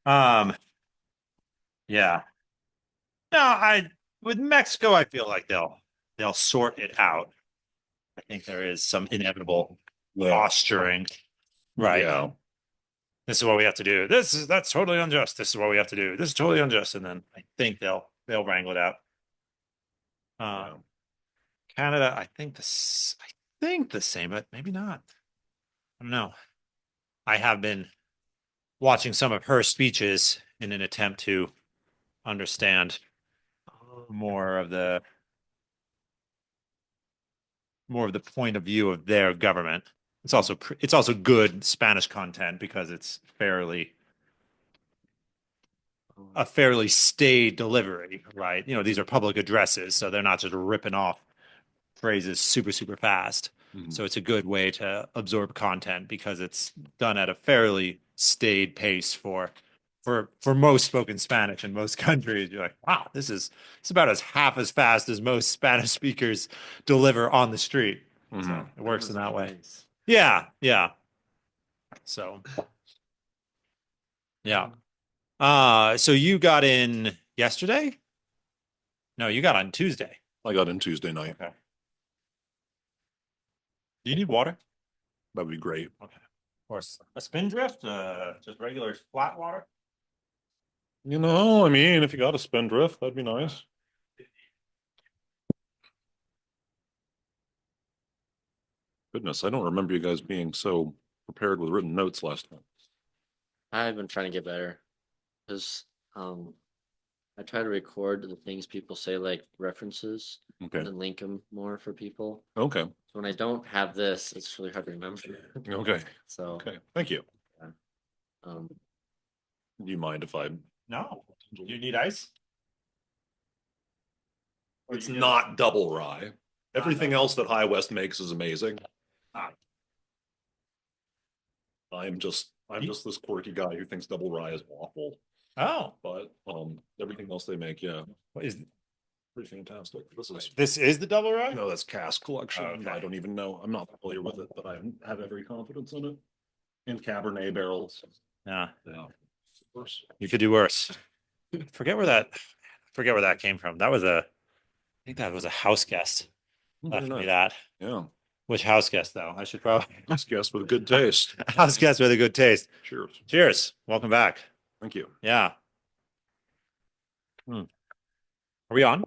Um, yeah. No, I with Mexico, I feel like they'll sort it out. I think there is some inevitable posturing. Right. Yeah. This is what we have to do. That's totally unjust. This is what we have to do. This is totally unjust. And then I think they'll wrangle it out. Yeah. Um, Canada, I think the same, but maybe not. I don't know. I have been watching some of her speeches in an attempt to understand more of the more of the point of view of their government. It's also good Spanish content because it's a fairly staid delivery, right? These are public addresses, so they're not just ripping off phrases super, super fast. Mhm. So it's a good way to absorb content because it's done at a fairly staid pace for most spoken Spanish in most countries. You're like, wow, it's about as half as fast as most Spanish speakers deliver on the street. So Mhm. it works in that way. Yeah, yeah. So yeah. So you got in yesterday? No, you got on Tuesday. I got in Tuesday night. Okay. Do you need water? That would be great. Okay. Of course. A spin drift? Just regular flat water? I mean, if you got a spindrift, that'd be nice. Goodness, I don't remember you guys being so prepared with written notes last time. I've been trying to get better because um I try to record the things people say, like references, and Okay. then link them more for people. Okay. So when I don't have this, it's really hard to remember. Okay. So Okay. Thank you. yeah. Um, Do you mind if I? No. Do you need ice? Or It's you just not double rye. Everything double? else that High West makes is amazing. Ah. I'm just this quirky guy who thinks double rye is awful. Oh. But everything else they make, yeah, What is pretty fantastic. this is the double rye? No, that's cask collection. Oh, okay. I don't even know. I'm not familiar with it, but I have every confidence in it. And Cabernet barrels. Yeah. Yeah. Of course. You could do worse. Forget where that came from. I think that was a house guest Very left me nice. that. Yeah. Which house guest though? I should probably Let's guess with good taste. house guest with a good taste. Cheers. Cheers. Welcome back. Thank you. Yeah. Are we on?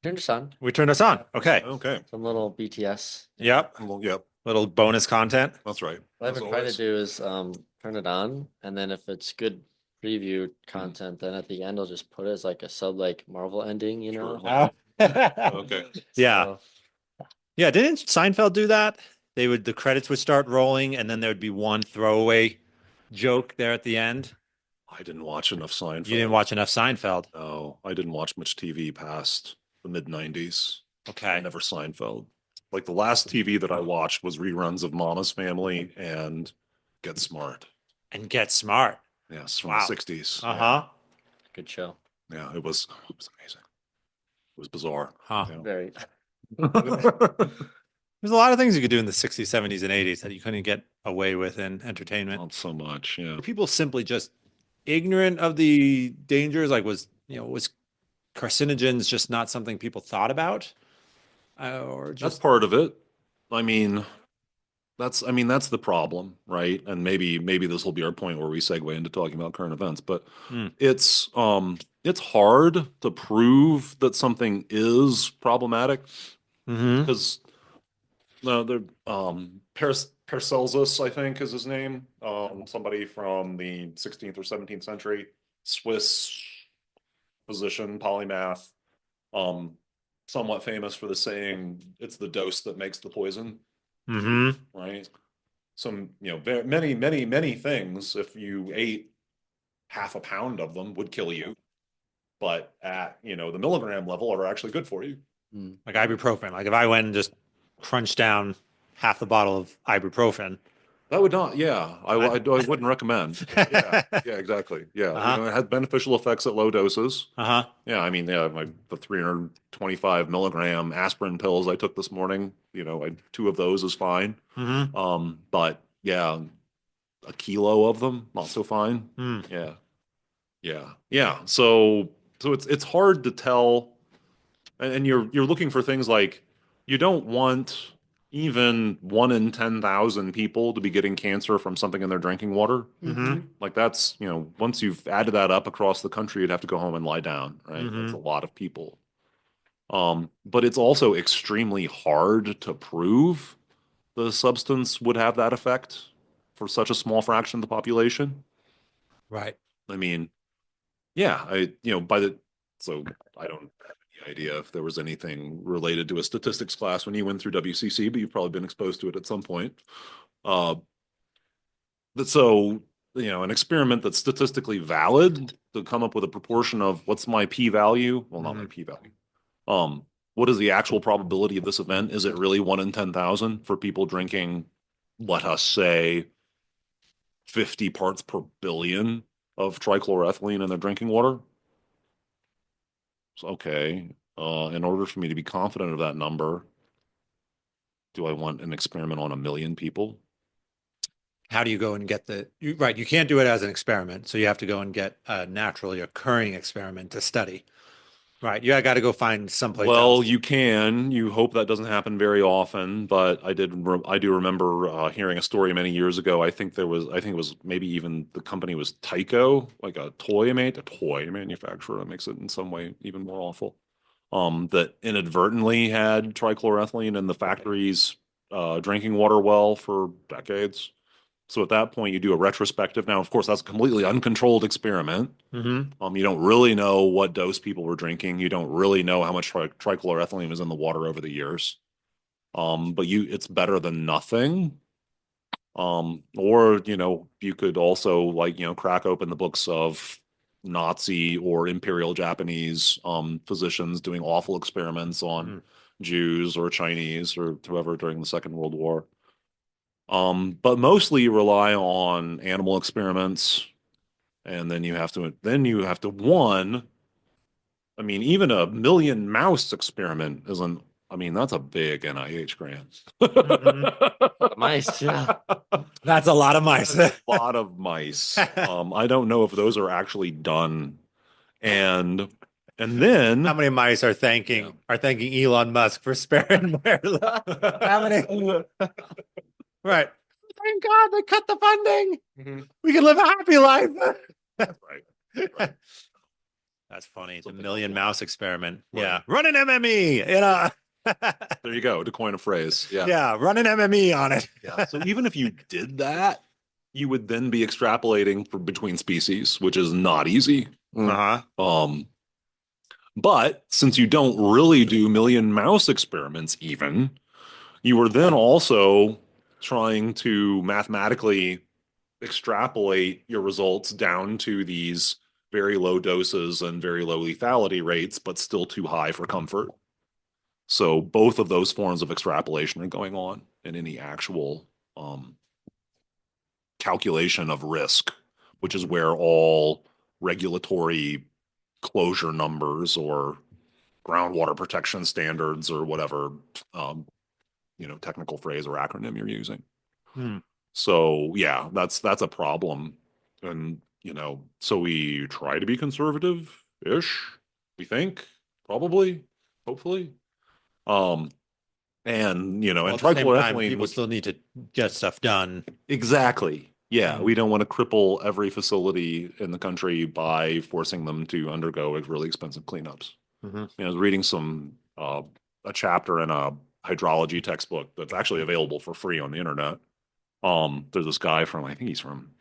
turn this on. We turned us on. Okay. Okay. Some little BTS. Yep. Well, yep. Little bonus content. That's right. What I've As been trying to always. do is turn it on, and then if it's good preview content, then at the end I'll just put it as like a sub, like Marvel ending, you know? Sure. Oh. Okay. Yeah. So, Yeah. Didn't Seinfeld do that? The credits would start rolling and then there would be one throwaway joke there at the end. I didn't watch enough You didn't Seinfeld. watch enough Seinfeld. No, I didn't watch much TV past the mid 90s. Okay. Never Seinfeld. Like the last TV that I watched was reruns of Mama's Family and Get Smart. And Get Smart. Yes, from Wow. the 60s. Uh-huh. good show. Yeah, it was amazing. It was bizarre. Huh. Very. There's a lot of things you could do in the 60s, 70s, and 80s that you couldn't get away with in entertainment. Not so much, yeah. Were people simply just ignorant of the dangers? Like was carcinogens just not something people thought about? Or That's just part of it. I mean, that's the problem, right? And maybe this will be our point where we segue into talking about current events, but Hmm. it's hard to prove that something is problematic Mm-hmm. because no, the Paracelsus, I think, is his name. Somebody from the 16th or 17th century, Swiss physician, polymath, um, somewhat famous for the saying, "It's the dose that makes the poison," Mm-hmm. right? Some, many, many, many things, if you ate half a pound of them, would kill you, but at, the milligram level are actually good for you. Mm. Like ibuprofen. Like if I went and just crunched down half the bottle of ibuprofen. That would not, yeah, I wouldn't recommend. Yeah, Uh-huh. yeah, exactly. Yeah, Uh-huh. it has beneficial effects at low doses. Uh-huh. Yeah, I mean, yeah, the 325 milligram aspirin pills I took this morning, two of those is fine. Mm-hmm. But yeah, a kilo of them, not so fine. Mm. Yeah. Yeah. Yeah. So it's hard to tell, and you're looking for things like you don't want even 1 in 10,000 people to be getting cancer from something in their drinking water. Mm-hmm. Like that's, once you've added that up across the country, you'd have to go home and lie down, right? That's a Mm-hmm. lot of people. But it's also extremely hard to prove the substance would have that effect for such a small fraction of the population. Right. I mean, yeah, so I don't have any idea if there was anything related to a statistics class when you went through WCC, but you've probably been exposed to it at some point. Uh, so, an experiment that's statistically valid to come up with a proportion of what's my p-value? Well, not my Mhm. p-value. What is the actual probability of this event? Is it really 1 in 10,000 for people drinking, let us say, 50 parts per billion of trichloroethylene in their drinking water? So, okay. In order for me to be confident of that number, do I want an experiment on 1 million people? How do you go and get right? You can't do it as an experiment, so you have to go and get a naturally occurring experiment to study. Right. You got to go find someplace Well, else. you can. You hope that doesn't happen very often, but I do remember hearing a story many years ago. I think it was maybe even the company was Tyco, like a toy manufacturer that makes it in some way even more awful. That inadvertently had trichloroethylene in the factory's drinking water well for decades. So at that point, you do a retrospective. Now, of course, that's a completely uncontrolled experiment. Mm-hmm. You don't really know what dose people were drinking. You don't really know how much trichloroethylene was in the water over the years. But it's better than nothing. Or, you could also like, crack open the books of Nazi or Imperial Japanese physicians doing awful experiments on Jews or Chinese or whoever during the Second World War. But mostly you rely on animal experiments, and then you have to one. I mean, even a million mouse experiment isn't. I mean, that's a big NIH grant. Mm-hmm. Mice, yeah. That's a lot of mice. A lot of mice. I don't know if those are actually done. And and How then many mice are yeah. thanking Elon Musk for sparing their life? How many? Right. Thank God they cut the funding. Mhm. We can live a happy life. Right. Right. That's funny. It's a Something million along. mouse experiment. Right. Yeah. Run an MME, you know. There you go, to coin a phrase. Yeah. Yeah, run an MME on it. Yeah. So even if you did that, you would then be extrapolating for between species, which is not easy. Uh-huh. Um, but since you don't really do million mouse experiments, even, you are then also trying to mathematically extrapolate your results down to these very low doses and very low lethality rates, but still too high for comfort. So both of those forms of extrapolation are going on in any actual calculation of risk, which is where all regulatory closure numbers or groundwater protection standards or whatever technical phrase or acronym you're using. Hmm. So yeah, that's a problem. And so we try to be conservative-ish, we think, probably, hopefully. Um, Well, and at the same time, trichloroethylene, people which still need to get stuff done. exactly, yeah, Mm. we don't want to cripple every facility in the country by forcing them to undergo really expensive cleanups. Mhm. I was reading a chapter in a hydrology textbook that's actually available for free on the internet. There's this guy from, I think he's from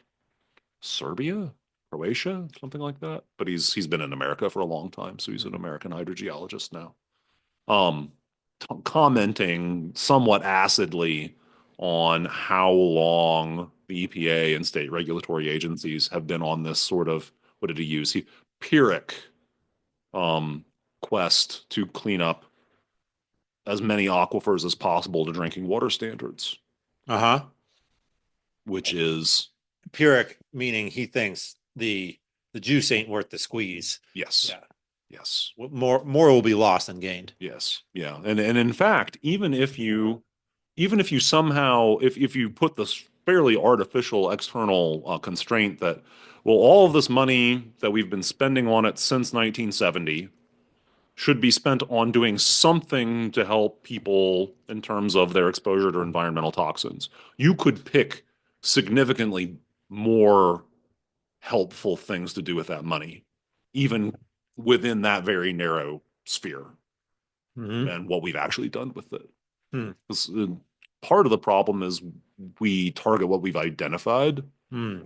Serbia, Croatia, something like that. But he's been in America for a long time, so he's an Mhm. American hydrogeologist now. Um, Commenting somewhat acidly on how long the EPA and state regulatory agencies have been on this sort of, what did he use? Pyrrhic um, quest to clean up as many aquifers as possible to drinking water standards, Uh-huh. which is Pyrrhic, meaning he thinks the juice ain't worth the squeeze. yes, Yeah. yes, More will be lost than gained. yes, yeah, and in fact, even if you somehow if you put this fairly artificial external constraint that Well, all of this money that we've been spending on it since 1970 should be spent on doing something to help people in terms of their exposure to environmental toxins. You could pick significantly more helpful things to do with that money, even within that very narrow sphere, than what we've actually done with it. Hmm. Part of the problem is we target what we've identified. Hmm.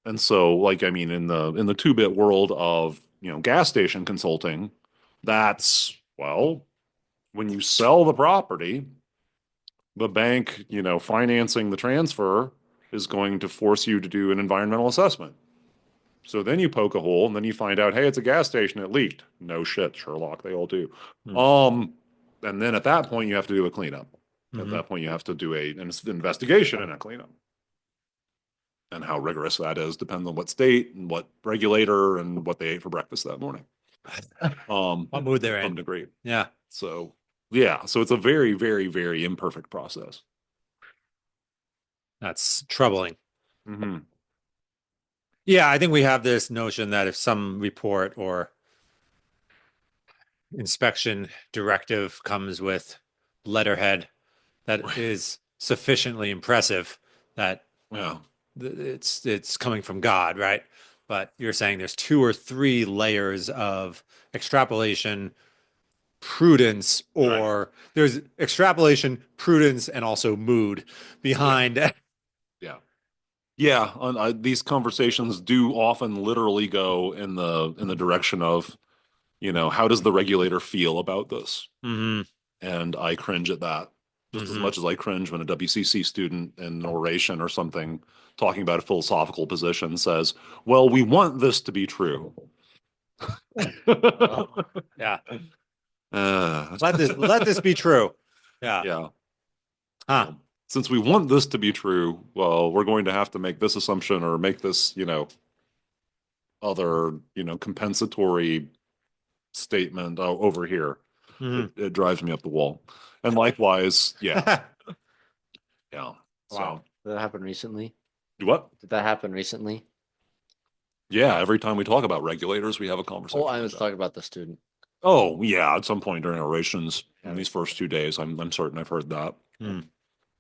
And so, like, I mean, in the two-bit world of, gas station consulting, that's, well, when you sell the property, the bank, financing the transfer is going to force you to do an environmental assessment. So then you poke a hole and then you find out, hey, it's a gas station, it leaked. No shit, Sherlock, they all do. And then at that point you have to do a cleanup. At that point you have to do an investigation and a cleanup. And how rigorous that is depends on what state and what regulator and what they ate for breakfast that morning. What mood they're to some in. degree. Yeah. So yeah, so it's a very, very, very imperfect process. That's troubling. Mm-hmm. Yeah, I think we have this notion that if some report or inspection directive comes with letterhead that is sufficiently impressive that Yeah. it's coming from God, right? But you're saying there's 2 or 3 layers of extrapolation, prudence, or there's extrapolation, prudence, and also mood behind. Yeah. Yeah, these conversations do often literally go in the direction of, how does the regulator feel about this? Hmm. And I cringe at that just as much as I cringe when a WCC student in an oration or something talking about a philosophical position says, "Well, we want this to be true." Yeah. Uh, Let this be true. Yeah. yeah. Huh. Since we want this to be true, well, we're going to have to make this assumption or make this, other, compensatory statement over here. Mhm. It drives me up the wall. And likewise, yeah, yeah. Wow. Did that happen recently? What? Did that happen recently? Yeah, every time we talk about regulators, we have a conversation Oh, I like was that. talking about the student. Oh, yeah, at some point during orations in Yeah. these first 2 days, I'm certain I've heard that. Hmm.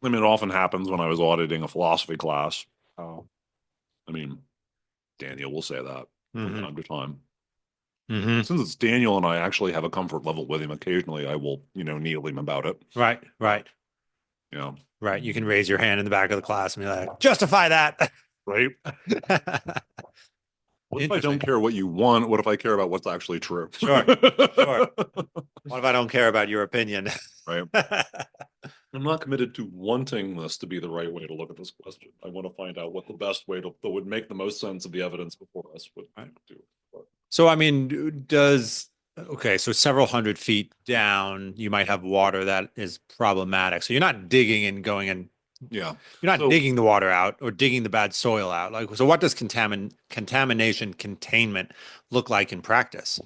I mean, it often happens when I was auditing a philosophy class. Oh, I mean, Daniel will say that from Hmm. time to time. Hmm. Since it's Daniel and I actually have a comfort level with him, occasionally I will, needle him about it. Right, right, Yeah. right. You can raise your hand in the back of the class and be like, justify that. Right? What if I don't Interesting. care what you want? What if I care about what's actually true? Sure, sure. What if I don't care about your opinion? Right. I'm not committed to wanting this to be the right way to look at this question. I want to find out what the best way that would make the most sense of the evidence before us would do. But, So, I mean, okay, so several hundred feet down, you might have water that is problematic. So you're not digging and going and yeah. you're not So, digging the water out or digging the bad soil out. Like, so what does contamination containment look like in practice?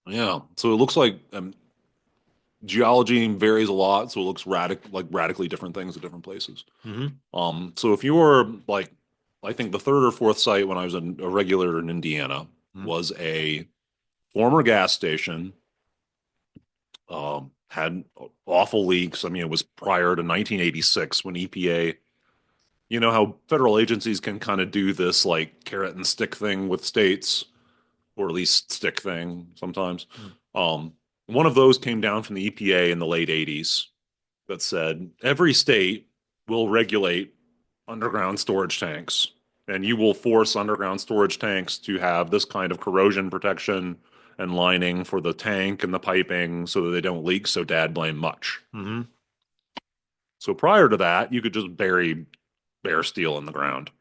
yeah. So it looks like geology varies a lot. So it looks radically different things at different places. Hmm. So if you were like, I think the third or fourth site when I was a regulator in Indiana was a former gas station, had awful leaks. I mean, it was prior to 1986 when EPA, you know how federal agencies can kind of do this like carrot and stick thing with states, or at least stick thing sometimes. One of those came down from the EPA in the late 80s that said every state will regulate underground storage tanks, and you will force underground storage tanks to have this kind of corrosion protection and lining for the tank and the piping so that they don't leak so dad blame much. Hmm. So prior to that, you could just bury bare steel in the ground.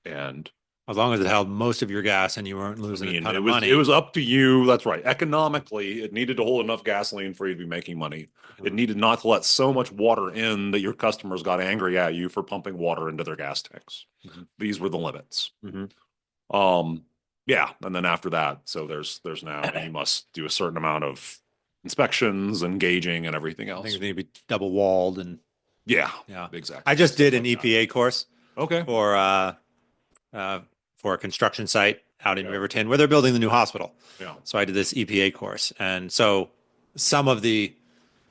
And As long as it held most of your gas and you weren't I losing a mean, ton it of was money. up to you. That's right. Economically, it needed to hold enough gasoline for you to be making money. It needed not to let so much water in that your customers got angry at you for pumping water into their gas tanks. These were the limits. Hmm. Yeah, and then after that, so there's now you must do a certain amount of inspections and gauging and everything else. Things need to be double walled and Yeah, yeah, exactly. I just Stuff did an like that. EPA course Okay. for for a construction site out in Yeah. Riverton where they're building the new hospital. Yeah. So I did this EPA course, and so some of the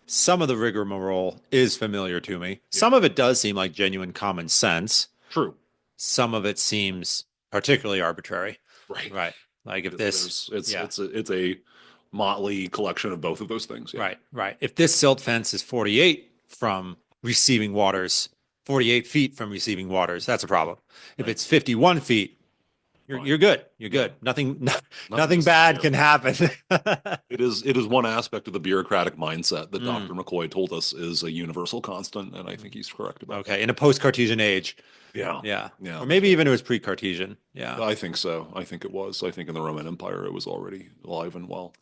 rigmarole is familiar to me. Some of it does seem like genuine common sense. True. Some of it seems particularly arbitrary. Right. Right. Like if It's, this, there's- yeah, it's a motley collection of both of those things. Yeah. right, right. If this silt fence is 48 from receiving waters, 48 feet from receiving waters, that's a problem. If Right. it's 51 feet, Fine. you're good. You're Yeah. good. Nothing Nothing is- bad yeah. can happen. It is one aspect of the bureaucratic mindset that Mm. Dr. McCoy told us is a universal constant, and I think he's correct about Okay, in a post-Cartesian age. that. Yeah. Yeah. Yeah. Or maybe even it was pre-Cartesian. Yeah. I think so. I think it was. I think in the Roman Empire it was already alive and well.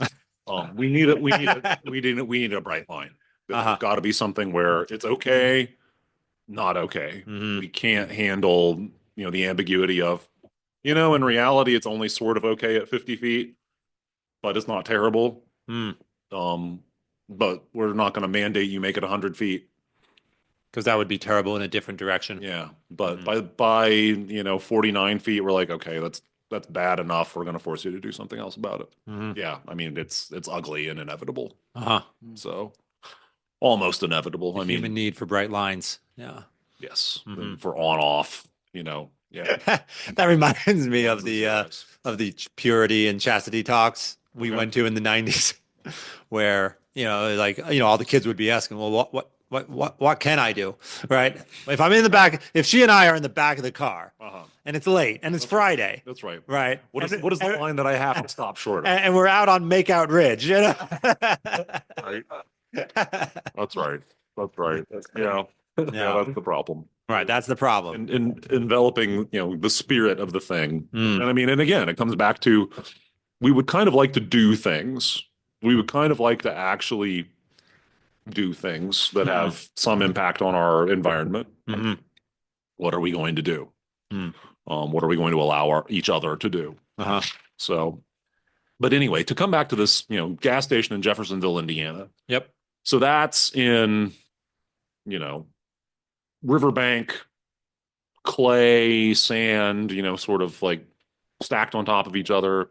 We need it. We need a bright line. Uh-huh. There's got to be something where it's okay, not okay. Mhm. We can't handle, the ambiguity of, in reality, it's only sort of okay at 50 feet, but it's not terrible. Mm. But we're not going to mandate you make it 100 feet. Because that would be terrible in a different direction. Yeah. But Mhm. by 49 feet, we're like, okay, that's bad enough. We're going to force you to do something else about it. Mhm. Yeah. I mean, it's ugly and inevitable. Uh-huh. So almost inevitable. I Human mean, need for bright lines. Yeah. yes, Mhm. for on off, yeah. That reminds me of Yes. the purity and chastity talks we Okay. went to in the 90s where, all the kids would be asking, well, what can I do? Right? If I'm in the back, if she and I are in the back of the car Uh-huh. and it's late and it's Friday, That's right. right? What is the line that I have to stop short of? And we're out on Makeout Ridge, you know? Right. That's right. That's right. Yeah. Yeah, that's the problem. Right, that's the problem. In enveloping, the spirit of the thing. Mm. And I mean, and again, it comes back to we would kind of like to do things. We would kind of like to actually do things that have some impact on our environment. Mhm. What are we going to do? Mm. What are we going to allow each other to do? Uh-huh. So, but anyway, to come back to this, gas station in Jeffersonville, Indiana. Yep. So that's in, riverbank, clay, sand, sort of like stacked on top of each other.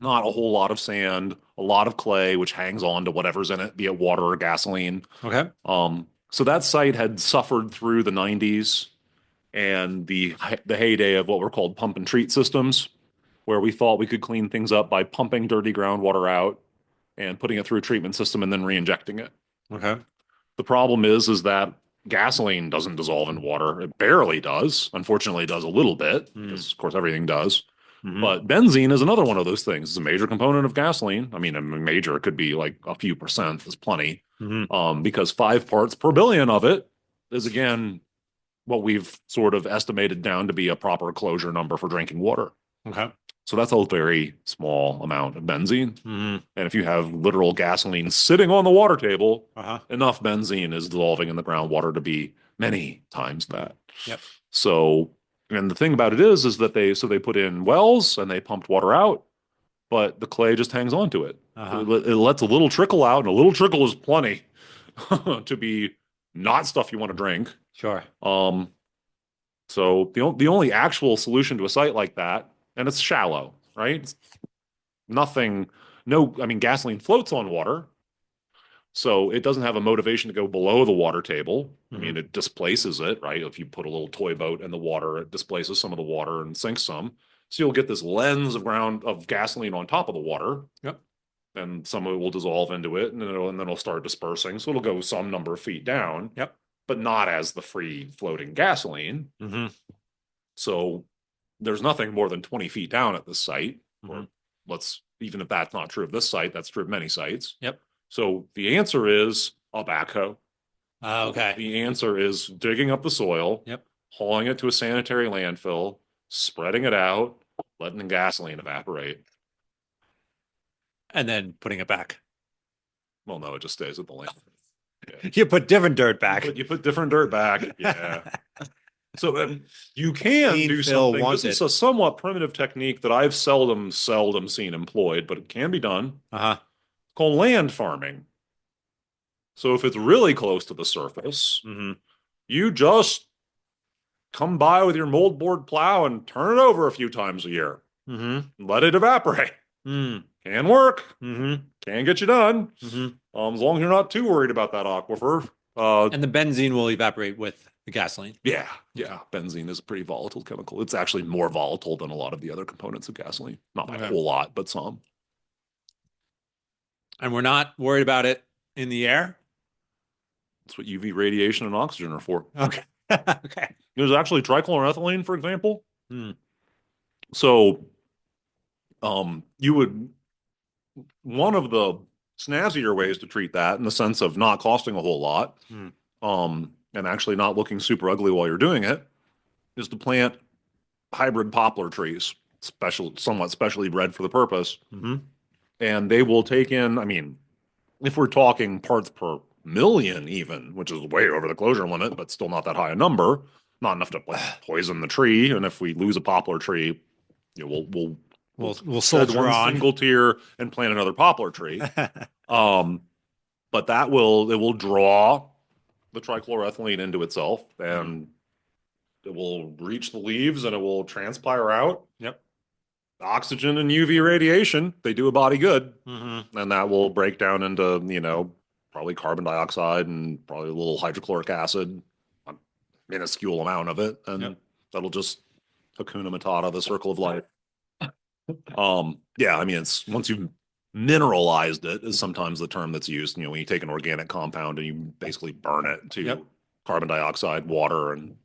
Not a whole lot of sand, a lot of clay, which hangs on to whatever's in it, be it water or gasoline. Okay. So that site had suffered through the 90s and the heyday of what were called pump and treat systems, where we thought we could clean things up by pumping dirty groundwater out and putting it through a treatment system and then re-injecting it. Okay. The problem is that gasoline doesn't dissolve in water. It barely does. Unfortunately, it does a little bit, because of course everything does. Mhm. But benzene is another one of those things. It's a major component of gasoline. I mean, a major could be like a few percent is plenty. Mhm. Because 5 parts per billion of it is, again, what we've sort of estimated down to be a proper closure number for drinking water. Okay. So that's a very small amount of benzene. Mhm. And if you have literal gasoline sitting on the water table, Uh-huh. enough benzene is dissolving in the groundwater to be many times that. Yep. So, and the thing about it is that they put in wells and they pumped water out, but the clay just hangs on to it. Uh-huh. It lets a little trickle out, and a little trickle is plenty to be not stuff you want to drink. Sure. So the only actual solution to a site like that, and it's shallow, right? It's nothing, no, I mean, gasoline floats on water. So it doesn't have a motivation to go below the water table. I mean, it displaces it, right? If you put a little toy boat in the water, it displaces some of the water and sinks some. So you'll get this lens of gasoline on top of the water. Yep. And some of it will dissolve into it, and then it'll start dispersing. So it'll go some number of feet down. Yep. But not as the free floating gasoline. Mm-hmm. So there's nothing more than 20 feet down at this site. Mhm. Or even if that's not true of this site, that's true of many sites. Yep. So the answer is a backhoe. Okay. The answer is digging up the soil, Yep. hauling it to a sanitary landfill, spreading it out, letting the gasoline evaporate. And then putting it back. Well, no, it just stays at the landfill. You put different dirt back. You put different dirt back. Yeah. So you can Clean do fill something. This is a somewhat primitive technique that I've seldom seen employed, but it can be done. Uh-huh. Called land farming. So if it's really close to the surface, Mm-hmm. you just come by with your moldboard plow and turn it over a few times a year. Mm-hmm. Let it evaporate. Mm. Can work. Mm-hmm. Can get you done. Mm-hmm. As long as you're not too worried about that aquifer. And the benzene will evaporate with the gasoline. Yeah. Benzene is a pretty volatile chemical. It's actually more volatile than a lot of the other components of gasoline. Not by a whole lot, but some. And we're not worried about it in the air. That's what UV radiation and oxygen are for. Okay. Okay. There's actually trichloroethylene, for example. Hmm. So, you would one of the snazzier ways to treat that in the sense of not costing a whole lot, Hmm. and actually not looking super ugly while you're doing it, is to plant hybrid poplar trees, somewhat specially bred for the purpose. Mm-hmm. And they will take in, I mean, if we're talking parts per million even, which is way over the closure limit, but still not that high a number, not enough to poison the tree. And if we lose a poplar tree, you know, We'll shed soldier one on. single tier and plant another poplar tree. But it will draw the trichloroethylene into itself, and it will reach the leaves and it will transpire out. Yep. Oxygen and UV radiation, they do a body good. Mm-hmm. And that will break down into, probably carbon dioxide and probably a little hydrochloric acid, a minuscule amount of it. And that'll just Hakuna Matata, the circle of life. Yeah, I mean, it's once you've mineralized it is sometimes the term that's used, when you take an organic compound and you basically burn it to carbon dioxide, water, and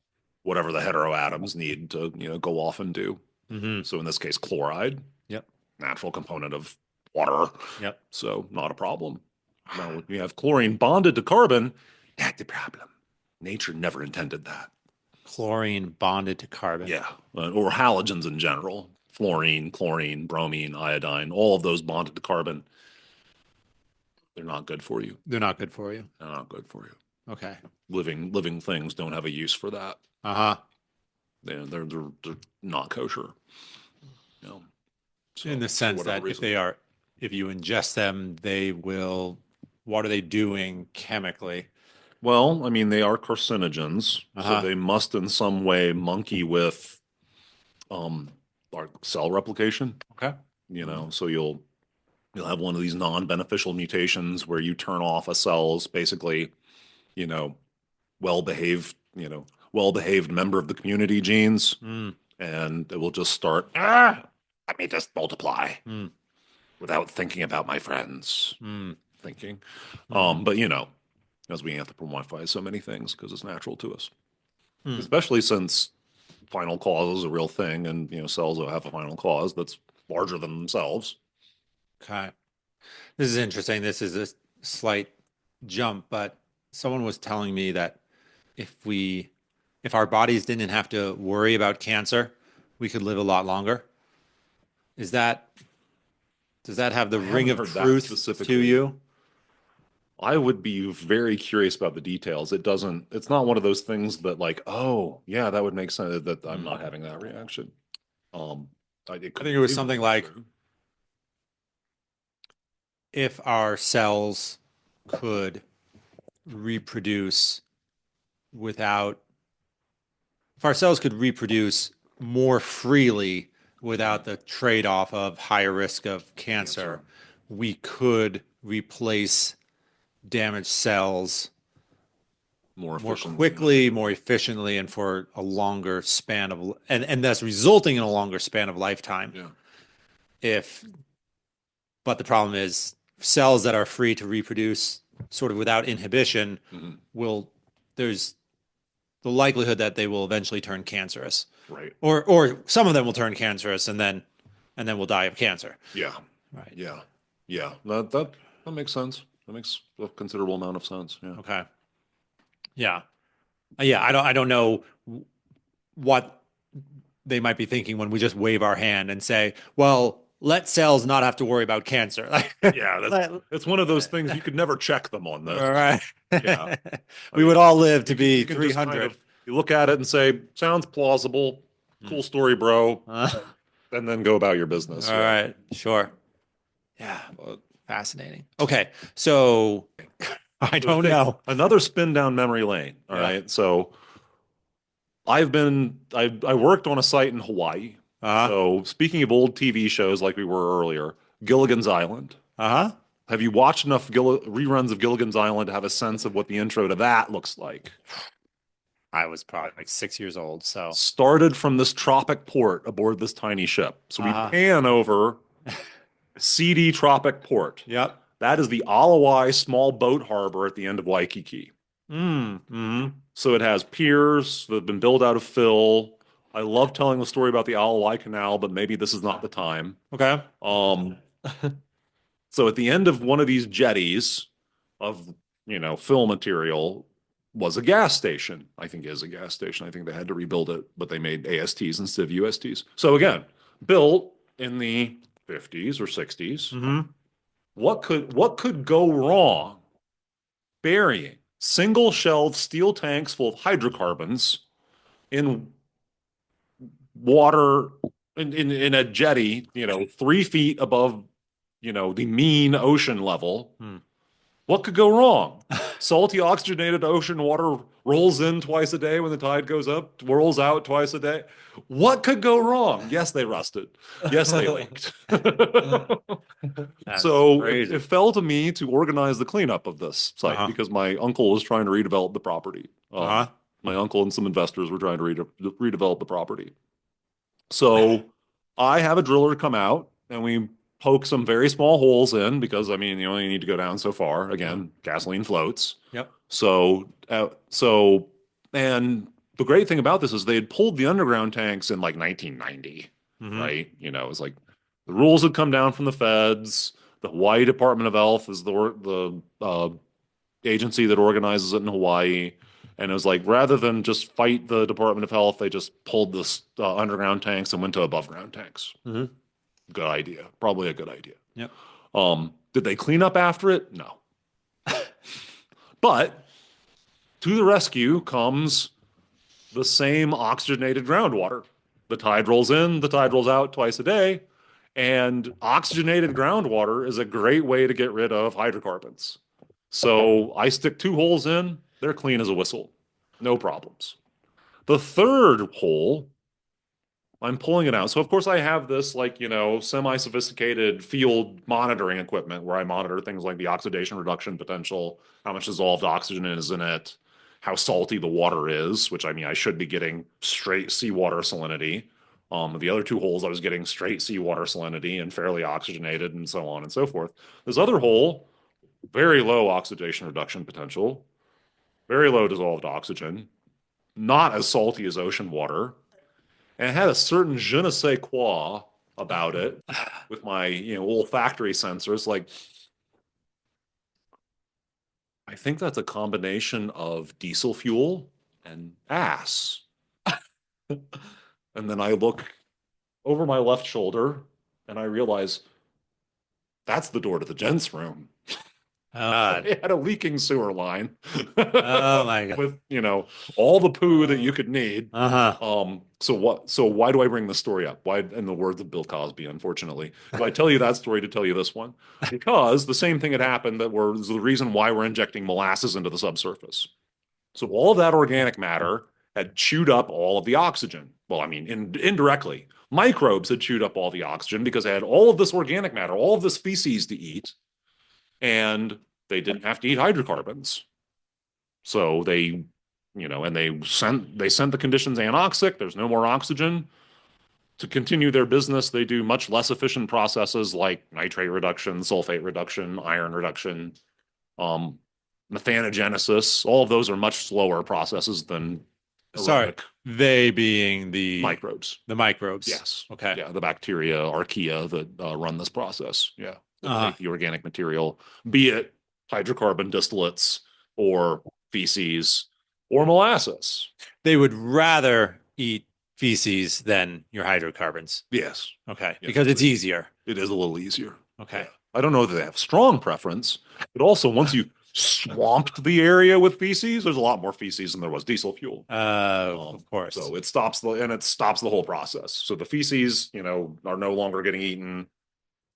whatever the heteroatoms need to, go off and do. Mm-hmm. So in this case, chloride. Yep. Natural component of water. Yep. So not a problem. Now, when you have chlorine bonded to carbon, that's the problem. Nature never intended that. Chlorine bonded to carbon. Yeah, or halogens in general. Fluorine, chlorine, bromine, iodine, all of those bonded to carbon. They're not good for you. They're not good for you. They're not good for you. Okay. Living things don't have a use for that. Uh-huh. They're not kosher. So, in the sense that if you ingest them, what are they doing chemically? Well, I mean, they are carcinogens, so they must in some way monkey with our cell replication. Okay. So you'll have one of these non-beneficial mutations where you turn off a cell's basically, well-behaved, well-behaved member of the community genes, and it will just start, let me just multiply without thinking about my friends. Thinking. But as we anthropomorphize so many things because it's natural to us. Especially since final cause is a real thing, and cells will have a final cause that's larger than themselves. Okay. This is interesting. This is a slight jump, but someone was telling me that if our bodies didn't have to worry about cancer, we could live a lot longer. Does that have the ring of truth to you? I would be very curious about the details. It's not one of those things that like, oh yeah, that would make sense, that I'm not having that reaction. I think it was something like, if our cells could reproduce more freely without the trade-off of higher risk of cancer, we could replace damaged cells more quickly, more efficiently, and for a longer span of, and thus resulting in a longer span of lifetime. Yeah. But the problem is cells that are free to reproduce sort of without inhibition there's the likelihood that they will eventually turn cancerous. Right. Or some of them will turn cancerous and then we'll die of cancer. Yeah. Right. Yeah. Yeah. That makes sense. That makes a considerable amount of sense. Yeah. Okay. Yeah. Yeah. I don't know what they might be thinking when we just wave our hand and say, well, let cells not have to worry about cancer. Yeah, it's one of those things you could never check them on this. All right. Yeah. We would all live to be you can just 300. you look at it and say, sounds plausible. Cool story, bro. And then go about your business. All right. Sure. Yeah. Fascinating. Okay. So I don't know. Another spin down memory lane. All right. So I worked on a site in Hawaii. Uh-huh. So speaking of old TV shows like we were earlier, Gilligan's Island. Uh-huh. Have you watched enough reruns of Gilligan's Island to have a sense of what the intro to that looks like? I was probably like 6 years old, so. Started from this tropic port aboard this tiny ship. So we Uh-huh. pan over seedy tropic port. Yep. That is the Alawai small boat harbor at the end of Waikiki. Mm-hmm. So it has piers that have been built out of fill. I love telling the story about the Alawai Canal, but maybe this is not the time. Okay. Um, so at the end of one of these jetties of, fill material was a gas station. I think is a gas station. I think they had to rebuild it, but they made ASTs instead of USTs. So again, built in the 50s or 60s. Mm-hmm. What could go wrong burying single-shelled steel tanks full of hydrocarbons in water in a jetty, 3 feet above, the mean ocean level? Hmm. What could go wrong? Salty oxygenated ocean water rolls in twice a day when the tide goes up, whirls out twice a day. What could go wrong? Yes, they rusted. Yes, they leaked. That's So crazy. it fell to me to organize the cleanup of this site Uh-huh. because my uncle was trying to redevelop the property. Uh-huh. My uncle and some investors were trying to redevelop the property. So I have a driller come out and we poke some very small holes in because I mean you only need to go down so far. Again, gasoline floats. Yep. So and the great thing about this is they had pulled the underground tanks in like 1990, Mm-hmm. right? It was like the rules had come down from the feds. The Hawaii Department of Health is the agency that organizes it in Hawaii. And it was like rather than just fight the Department of Health, they just pulled this underground tanks and went to above ground tanks. Mm-hmm. Good idea. Probably a good idea. Yep. Did they clean up after it? No. But to the rescue comes the same oxygenated groundwater. The tide rolls in, the tide rolls out twice a day. And oxygenated groundwater is a great way to get rid of hydrocarbons. So I stick 2 holes in, they're clean as a whistle. No problems. The third hole, I'm pulling it out. So of course I have this like, semi-sophisticated field monitoring equipment where I monitor things like the oxidation reduction potential, how much dissolved oxygen is in it, how salty the water is, which I mean I should be getting straight seawater salinity. The other 2 holes I was getting straight seawater salinity and fairly oxygenated and so on and so forth. This other hole, very low oxidation reduction potential, very low dissolved oxygen, not as salty as ocean water, and it had a certain je ne sais quoi about it with my olfactory sensors. Like, I think that's a combination of diesel fuel and ass. And then I look over my left shoulder and I realize that's the door to the gents' room. Oh, God. It had a leaking sewer line Oh my God. with, all the poo that you could need. Uh-huh. So why do I bring this story up? Why, in the words of Bill Cosby, unfortunately, do I tell you that story to tell you this one? Because the same thing had happened that was the reason why we're injecting molasses into the subsurface. So all of that organic matter had chewed up all of the oxygen. Well, I mean, indirectly, microbes had chewed up all the oxygen because they had all of this organic matter, all of this feces to eat, and they didn't have to eat hydrocarbons. So they, and they sent the conditions anoxic. There's no more oxygen. To continue their business, they do much less efficient processes like nitrate reduction, sulfate reduction, iron reduction, um, methanogenesis. All of those are much slower processes than Sorry, aerobic they being the microbes. microbes. Yes. Okay. Yeah, the bacteria, archaea that run this process. Yeah, that Uh-huh. take the organic material, be it hydrocarbon distillates or feces or molasses. They would rather eat feces than your hydrocarbons. Yes, Okay. Yes, Because it's please. easier. It is a little easier. Okay. Yeah. I don't know that they have strong preference, but also once you swamped the area with feces, there's a lot more feces than there was diesel fuel. Of course. So it stops the whole process. So the feces, are no longer getting eaten.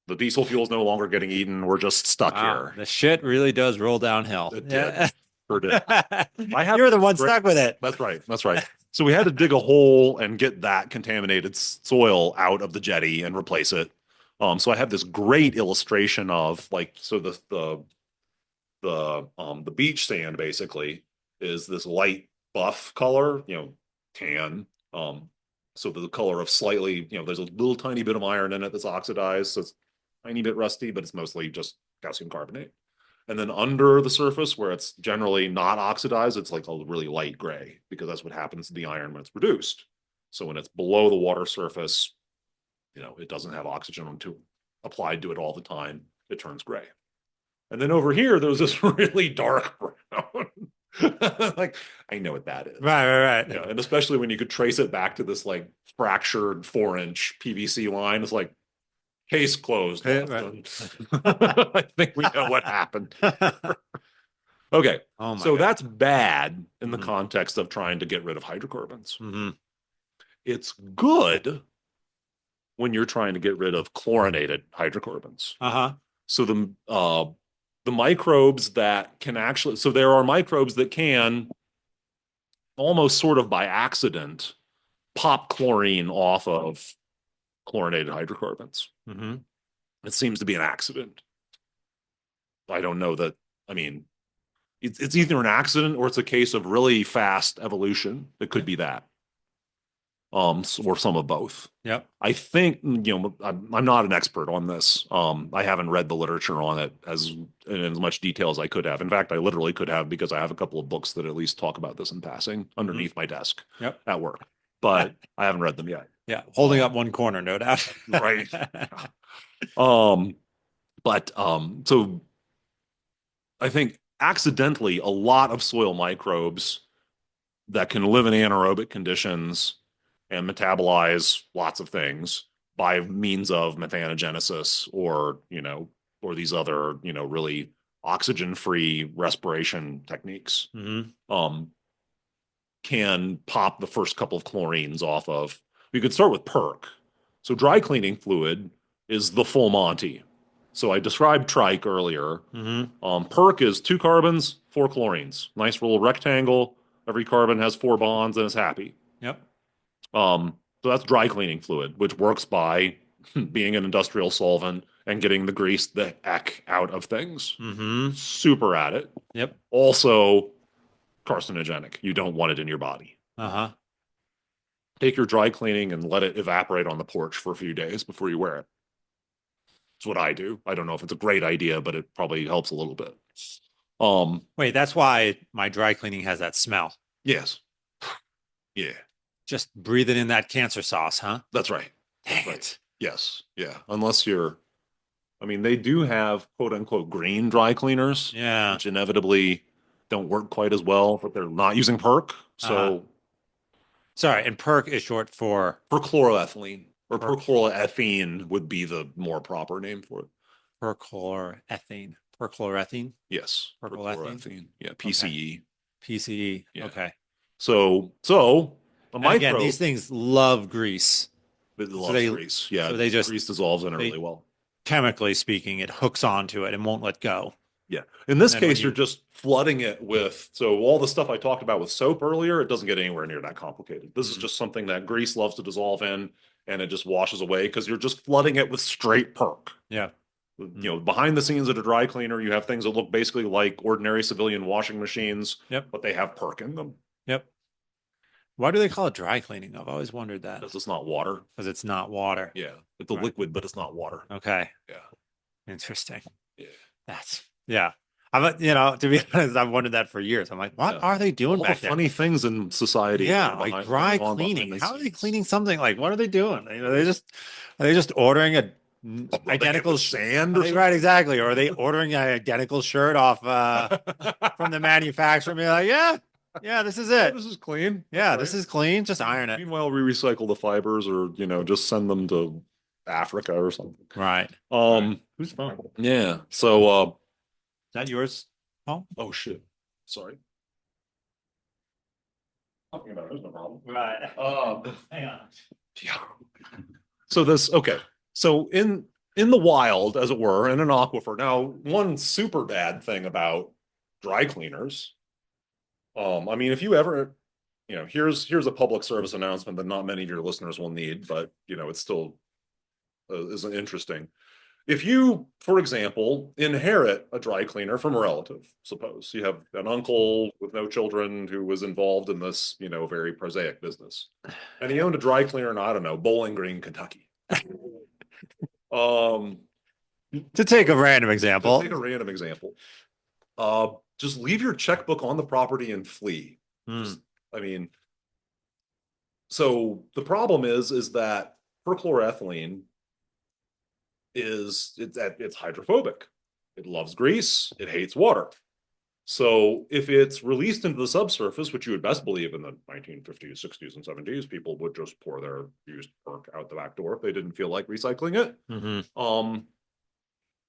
The diesel fuel is no longer getting eaten. We're just stuck Wow, here. the shit really does roll downhill. It Yeah. did. Sure did. I have You're the one great- stuck with it. That's right. That's right. So we had to dig a hole and get that contaminated soil out of the jetty and replace it. So I have this great illustration of like, so the beach sand basically is this light buff color, tan. So the color of slightly, there's a little tiny bit of iron in it that's oxidized, so it's a tiny bit rusty, but it's mostly just calcium carbonate. And then under the surface, where it's generally not oxidized, it's like a really light gray because that's what happens to the iron when it's reduced. So when it's below the water surface, it doesn't have oxygen applied to it all the time. It turns gray. And then over here, there's this really dark brown. Like, I know what that is. Right. Yeah, and especially when you could trace it back to this like fractured 4-inch PVC line, it's like case closed. Right. I think we know what happened. Okay, Oh my so God. that's bad in the Mhm. context of trying to get rid of hydrocarbons. Mm-hmm. It's good when you're trying to get rid of chlorinated hydrocarbons. Uh-huh. So the microbes that can actually, so there are microbes that can almost sort of by accident pop chlorine off of chlorinated hydrocarbons. Mm-hmm. It seems to be an accident. I don't know that, I mean, it's either an accident or it's a case of really fast evolution. It could be that. Or some of both. Yep. I think, I'm not an expert on this. I haven't read the literature on it in as much detail as I could have. In fact, I literally could have because I have a couple of books that at least talk about this in passing underneath my desk Yep. at work, but I haven't read them yet. Yeah. Holding up one corner, no doubt. Right. So I think accidentally a lot of soil microbes that can live in anaerobic conditions and metabolize lots of things by means of methanogenesis or these other, really oxygen-free respiration techniques, Mm-hmm. can pop the first couple of chlorines off of. We could start with perc. So dry cleaning fluid is the full Monty. So I described trike earlier. Mm-hmm. Perc is 2 carbons, 4 chlorines. Nice little rectangle. Every carbon has 4 bonds and it's happy. Yep. So that's dry cleaning fluid, which works by being an industrial solvent and getting the grease, the heck out of things. Mm-hmm. Super at it. Yep. Also carcinogenic. You don't want it in your body. Uh-huh. Take your dry cleaning and let it evaporate on the porch for a few days before you wear it. That's what I do. I don't know if it's a great idea, but it probably helps a little bit. Wait, that's why my dry cleaning has that smell. Yes. Yeah, Just breathing in that cancer sauce, huh? that's right. Dang Right. it. Yes. Yeah. They do have quote unquote green dry cleaners, Yeah. which inevitably don't work quite as well if they're not using perc. So Sorry, and perc is short for perchloroethylene or perchloroethene would be the more proper name for it. perchloroethane. Perchloroethene? Yes. Perchloroethene? Yeah. PCE. PCE. Yeah. Okay. So a And microbe. again, these things love grease. It loves they- grease. Yeah. so they just- grease dissolves in it they- really well. Chemically speaking, it hooks onto it and won't let go. Yeah. In this And then case, when you're you- just flooding it with, so all the stuff I talked about with soap earlier, it doesn't get anywhere near that complicated. This is Mhm. just something that grease loves to dissolve in and it just washes away because you're just flooding it with straight perc. Yeah. Behind the scenes at a dry cleaner, you have things that look basically like ordinary civilian washing machines, Yep. but they have perc in them. Yep. Why do they call it dry cleaning? I've always wondered that. Because it's not water. Because it's not water. Yeah. It's a Right. liquid, but it's not water. Okay. Yeah. Interesting. Yeah. Yeah. To be honest, I've wondered that for years. I'm like, what Yeah. are they doing All the back there? funny things in society. Yeah, that are like behind- dry going on behind cleaning. the How are they scenes. cleaning something? Like, what are they doing? Are they just ordering a Rubbing it identical with sand or Right, exactly. Or are they ordering an identical shirt off from the manufacturer and be like, yeah, this is it. This is clean. Yeah, Right. this is clean. Just iron it. Meanwhile, we recycle the fibers or, just send them to Africa or something. Right. Who's phone? Yeah. So, Is that yours, Paul? oh shit. Sorry. Talking about it, there's no problem. Right. Hang on. Yeah. So in the wild, as it were, in an aquifer. Now, one super bad thing about dry cleaners I mean, if you ever, here's a public service announcement that not many of your listeners will need, but it's still isn't interesting. If you, for example, inherit a dry cleaner from a relative, suppose you have an uncle with no children who was involved in this, very prosaic business, and he owned a dry cleaner in, I don't know, Bowling Green, Kentucky. Um, To take a random to example. take a random example, just leave your checkbook on the property and flee. Just, I mean, so the problem is that perchloroethylene it's hydrophobic. It loves grease. It hates water. So if it's released into the subsurface, which you would best believe in the 1950s, 60s, and 70s, people would just pour their used perk out the back door if they didn't feel like recycling it.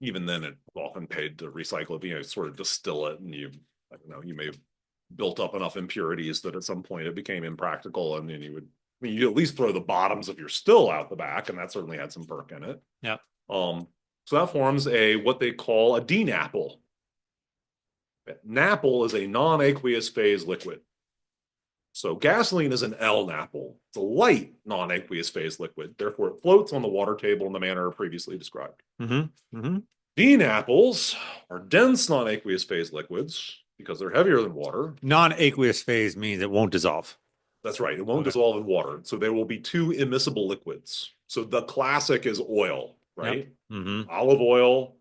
Even then, it often paid to recycle it, sort of distill it, and I don't know, you may have built up enough impurities that at some point it became impractical, and then you at least throw the bottoms of your still out the back, and that certainly had some perk in it. Yeah. So that forms what they call a DNAPL. NAPL is a non-aqueous phase liquid. So gasoline is an L-NAPL. It's a light non-aqueous phase liquid. Therefore, it floats on the water table in the manner previously described. DNAPLs are dense non-aqueous phase liquids because they're heavier than water. Non-aqueous phase means it won't dissolve. That's right. It won't dissolve in water. So there will be two immiscible liquids. So the classic is oil, right? Yep. Olive oil,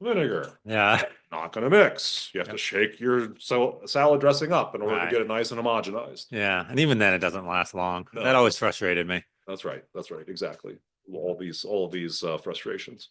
vinegar. Yeah. Not going to mix. You have to shake your salad dressing up in order to Right. get it nice and homogenized. Yeah. And even then, it doesn't last long. No. That always frustrated me. That's right. That's right. Exactly. All of these frustrations.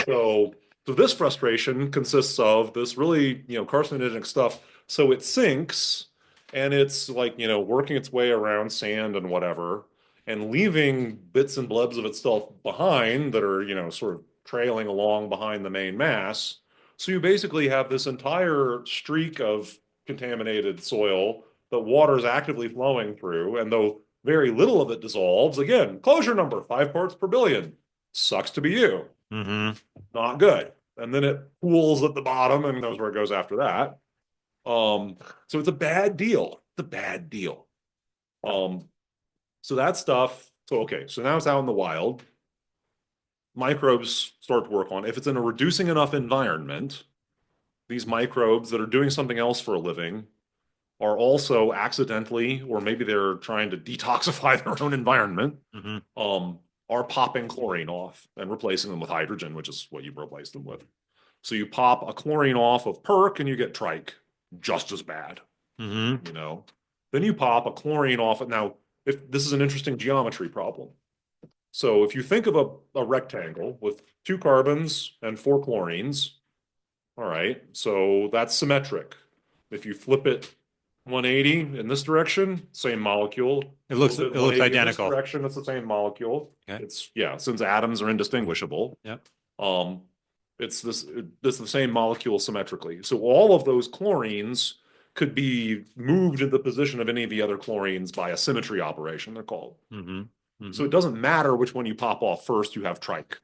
So this frustration consists of this really, carcinogenic stuff. So it sinks and it's like, working its way around sand and whatever, and leaving bits and blebs of itself behind that are, sort of trailing along behind the main mass. So you basically have this entire streak of contaminated soil that water is actively flowing through. And though very little of it dissolves, again, closure number, 5 parts per billion. Sucks to be you. Not good. And then it pools at the bottom and knows where it goes after that. So it's a bad deal. It's a bad deal. So that stuff, so now it's out in the wild. Microbes start to work on it. If it's in a reducing enough environment, these microbes that are doing something else for a living are also accidentally, or maybe they're trying to detoxify their own environment, are popping chlorine off and replacing them with hydrogen, which is what you replace them with. So you pop a chlorine off of perc and you get trike, just as bad. Then you pop a chlorine off. Now, if this is an interesting geometry problem. So if you think of a rectangle with 2 carbons and 4 chlorines, all right, so that's symmetric. If you flip it 180 in this direction, same molecule. It looks identical. In this direction, it's the same molecule. Okay. Since atoms are indistinguishable. Yep. It's the same molecule symmetrically. So all of those chlorines could be moved into the position of any of the other chlorines by a symmetry operation, they're called. So it doesn't matter which one you pop off first, you have trike.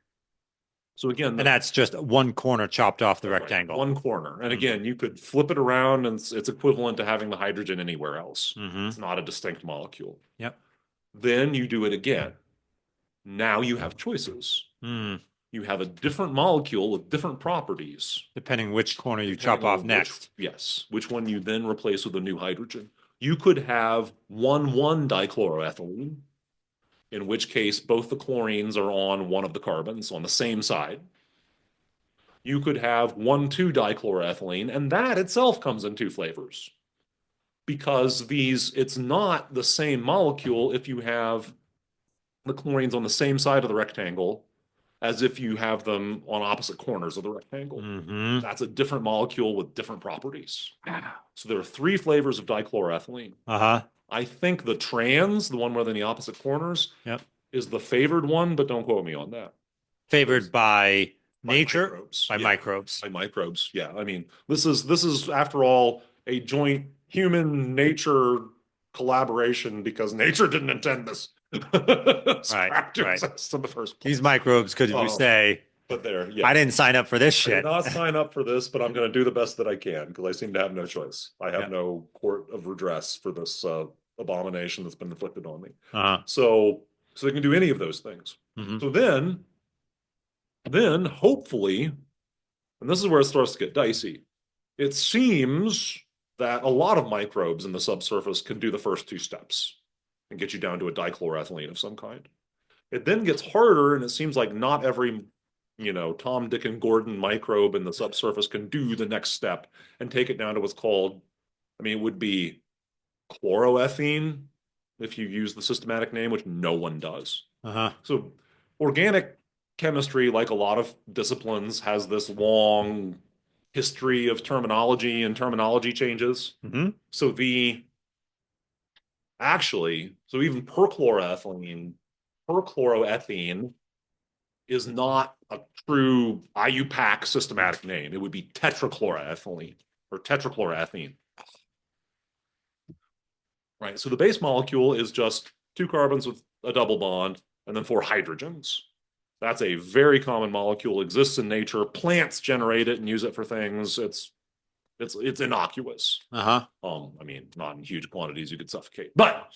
So again, and that's just one corner chopped off the rectangle. One corner. And again, you could flip it around and it's equivalent to having the hydrogen anywhere else. It's not a distinct molecule. Yep. Then you do it again. Now you have choices. You have a different molecule with different properties. Depending which corner you chop off next. Which one you then replace with a new hydrogen. You could have 1,1-dichloroethylene, in which case both the chlorines are on one of the carbons on the same side. You could have 1,2-dichloroethylene, and that itself comes in 2 flavors. Because it's not the same molecule if you have the chlorines on the same side of the rectangle as if you have them on opposite corners of the rectangle. That's a different molecule with different properties. So there are 3 flavors of dichloroethylene. I think the trans, the one where they're in the opposite corners, is the favored one, but don't quote me on that. Favored by nature? Microbes. By microbes. By microbes, yeah. I mean, this is after all a joint human nature collaboration because nature didn't intend this. Right. To exist in the first place. These microbes could, we say, But there, yeah. I didn't sign up for this I did shit. not sign up for this, but I'm going to do the best that I can because I seem to have no choice. I have Yeah. no court of redress for this abomination that's been inflicted on me. Uh-huh. So they can do any of those things. Mhm. So then hopefully, and this is where it starts to get dicey. It seems that a lot of microbes in the subsurface can do the first two steps and get you down to a dichloroethylene of some kind. It then gets harder, and it seems like not every, Tom, Dick, and Gordon microbe in the subsurface can do the next step and take it down to what's called, it would be chloroethene if you use the systematic name, which no one does. Uh-huh. So organic chemistry, like a lot of disciplines, has this long history of terminology and terminology changes. Mm-hmm. So even perchloroethylene is not a true IUPAC systematic name. It would be tetrachloroethylene or tetrachloroethene. Right. So the base molecule is just two carbons with a double bond and then four hydrogens. That's a very common molecule, exists in nature. Plants generate it and use it for things. It's innocuous. Uh-huh. Not in huge quantities, you could suffocate. But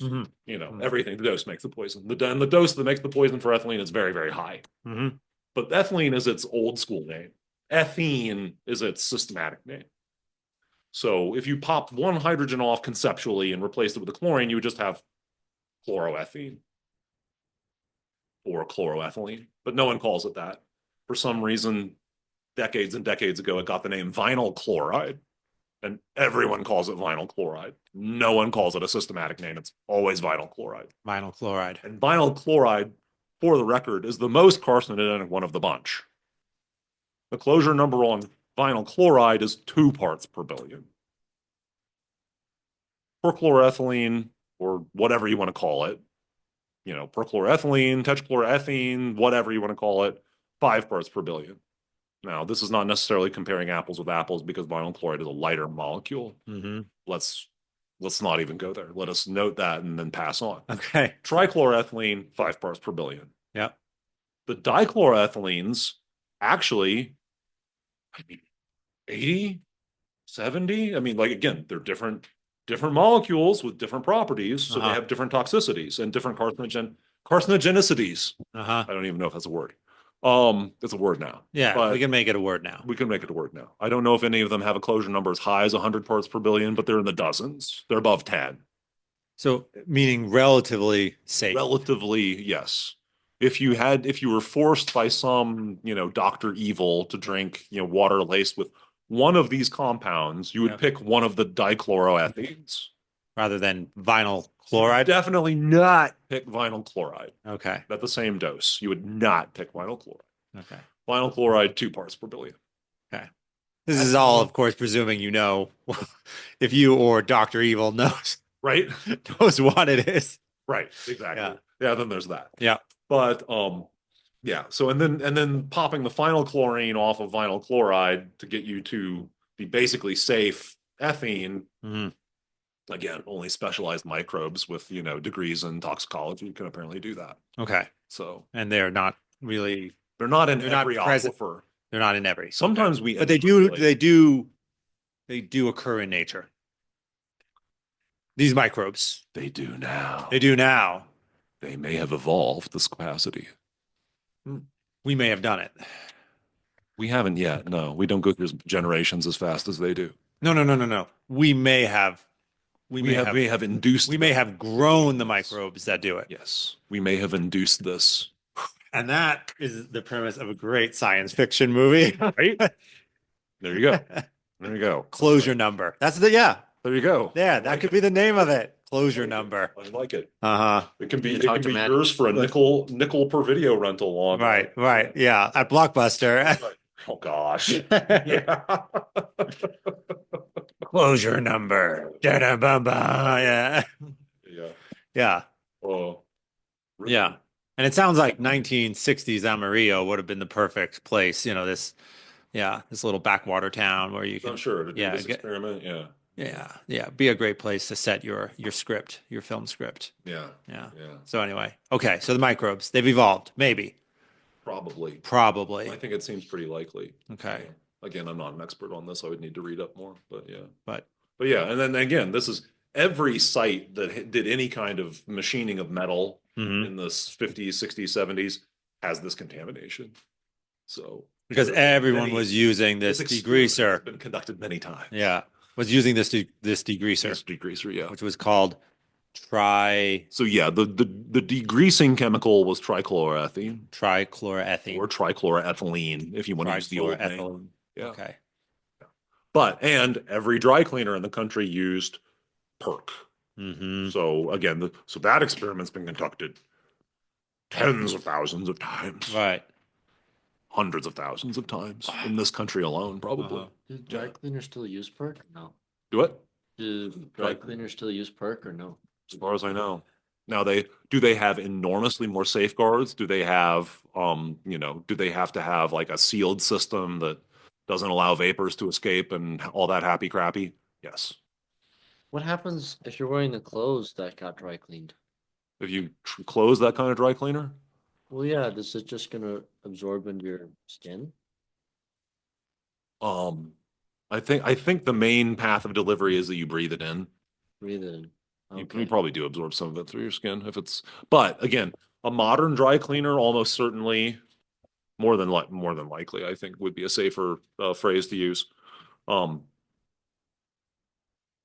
everything, the dose makes the poison. The dose that makes the poison for ethylene is very, very high. Mm-hmm. But ethylene is its old school name. Ethene is its systematic name. So if you popped one hydrogen off conceptually and replaced it with a chlorine, you would just have chloroethene or chloroethylene. But no one calls it that. For some reason, decades and decades ago, it got the name vinyl chloride. And everyone calls it vinyl chloride. No one calls it a systematic name. It's always vinyl chloride. Vinyl chloride. And vinyl chloride, for the record, is the most carcinogenic one of the bunch. The closure number on vinyl chloride is 2 parts per billion. Perchloroethylene, or whatever you want to call it, perchloroethylene, tetrachloroethene, whatever you want to call it, 5 parts per billion. Now, this is not necessarily comparing apples with apples because vinyl chloride is a lighter molecule. Mm-hmm. Let's not even go there. Let us note that and then pass on. Okay. Trichloroethylene, 5 parts per billion. Yeah. The dichloroethylenes, actually, 80, 70. Again, they're different molecules with different properties, so they have different toxicities and different carcinogenicities. Uh-huh. I don't even know if that's a word. It's a word now. Yeah, we can make it a word now. We can make it a word now. I don't know if any of them have a closure number as high as 100 parts per billion, but they're in the dozens. They're above 10. So meaning relatively safe. Relatively, yes. If you were forced by some, Dr. Evil to drink, water laced with one of these compounds, you would pick one of the dichloroethanes. Rather than vinyl chloride? Definitely not pick vinyl chloride. Okay. At the same dose. You would not pick vinyl chloride. Okay. Vinyl chloride, 2 parts per billion. Okay. This is all, of course, presuming if you or Dr. Evil knows Right? knows what it is. Right, exactly. Yeah. Yeah, then there's that. Yeah. But yeah, so and then popping the final chlorine off of vinyl chloride to get you to the basically safe ethene. Mm-hmm. Again, only specialized microbes with, degrees in toxicology can apparently do that. Okay. So, and they're not really they're not in they're not every present. aquifer. They're not in every. Sometimes okay. But they do occur in nature. These microbes. They do now. They do now. They may have evolved this capacity. We may have done it. We haven't yet. No, we don't go through generations as fast as they do. No. We may have. We may have induced. We may have grown the microbes that do it. Yes, we may have induced this. And that is the premise of a great science fiction movie. Right? There you go. There you go. Closure number. That's There you go. Yeah, that could be the name of it. Closure number. I like it. Uh-huh. It can be yours for a nickel per video rental on. Right. Yeah. At Blockbuster. Oh gosh. Yeah. Closure number. Yeah. Yeah. Yeah. Oh. Really? Yeah. And it sounds like 1960s Amarillo would have been the perfect place, this little backwater town where you can. I'm sure to do this experiment. Yeah. Be a great place to set your script, your film script. Yeah. So anyway, okay. So the microbes, they've evolved, maybe. Probably. Probably. I think it seems pretty likely. Okay. Again, I'm not an expert on this. I would need to read up more, but yeah. But Yeah, and then again, this is every site that did any kind of machining of metal mhm. in the 50s, 60s, 70s has this contamination. So Because there have been everyone many- was using this experiment has degreaser. been conducted many times. Yeah. Was using this degreaser, This degreaser, yeah. which was called trichloroethene. So yeah, the degreasing chemical was trichloroethene or trichloroethylene, if you want to use the old name. Trichloroethylene. Yeah. Okay. And every dry cleaner in the country used perc. Mm-hmm. So again, so that experiment's been conducted tens of thousands of times, Right. hundreds of thousands of times in this country alone, probably. Uh-huh. Do dry cleaners still use perk? No. Do it, Do dry cleaners still use perk or no? as far as I know. Now do they have enormously more safeguards? Do they have do they have to have like a sealed system that doesn't allow vapors to escape and all that happy crappy? Yes. What happens if you're wearing the clothes that got dry cleaned? If you close that kind of dry cleaner, Well, yeah, this is just gonna absorb into your skin. I think the main path of delivery is that you breathe it in. Breathe it in. You Okay. probably do absorb some of it through your skin but again, a modern dry cleaner almost certainly more than likely, I think would be a safer phrase to use. Um,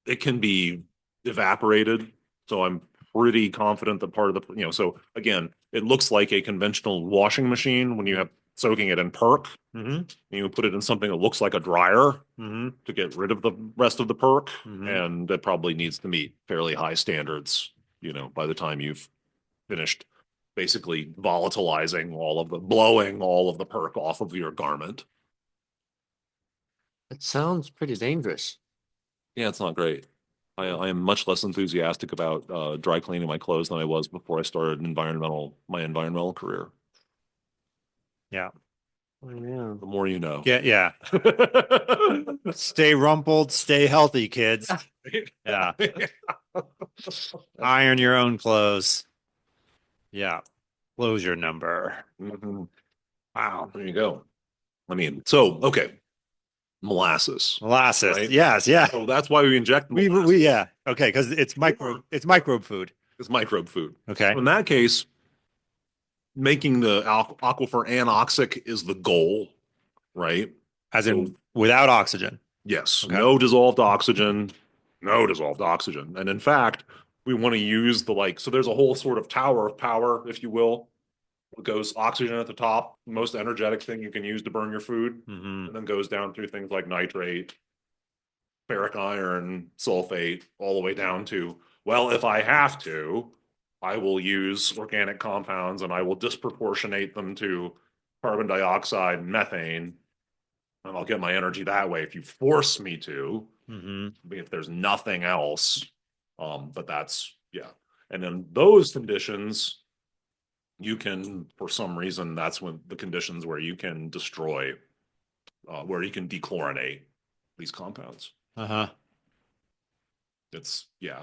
it can be evaporated, so I'm pretty confident that part of the so again, it looks like a conventional washing machine when you have soaking it in perc. Mm-hmm. You put it in something that looks like a dryer Mm-hmm. to get rid of the rest of the perc, Mhm. and it probably needs to meet fairly high standards, by the time you've finished basically blowing all of the perc off of your garment. It sounds pretty dangerous. Yeah, it's not great. I am much less enthusiastic about dry cleaning my clothes than I was before I started my environmental career. Yeah. Oh, yeah. The more you know. Yeah. Stay rumpled, stay healthy, kids. Yeah. Iron your own clothes. Yeah. Closure number. Mhm. Wow. There you go. Okay. Molasses. Molasses. Right? Yes, yeah. So that's why we inject molasses. We yeah. Okay, because it's microbe food. It's microbe food. Okay. So in that case, making the aquifer anoxic is the goal, right? As in without oxygen. Yes, Okay. no dissolved oxygen. And in fact, we want to use so there's a whole sort of tower of power, if you will. It goes oxygen at the top, the most energetic thing you can use to burn your food, Mm-hmm. and then goes down through things like nitrate, ferric iron, sulfate, all the way down to, well, if I have to, I will use organic compounds and I will disproportionate them to carbon dioxide and methane, and I'll get my energy that way if you force me to. Mm-hmm. If there's nothing else. But that's, yeah. And in those conditions, you can, for some reason, that's when the conditions where you can destroy, where you can dechlorinate these compounds. Uh-huh.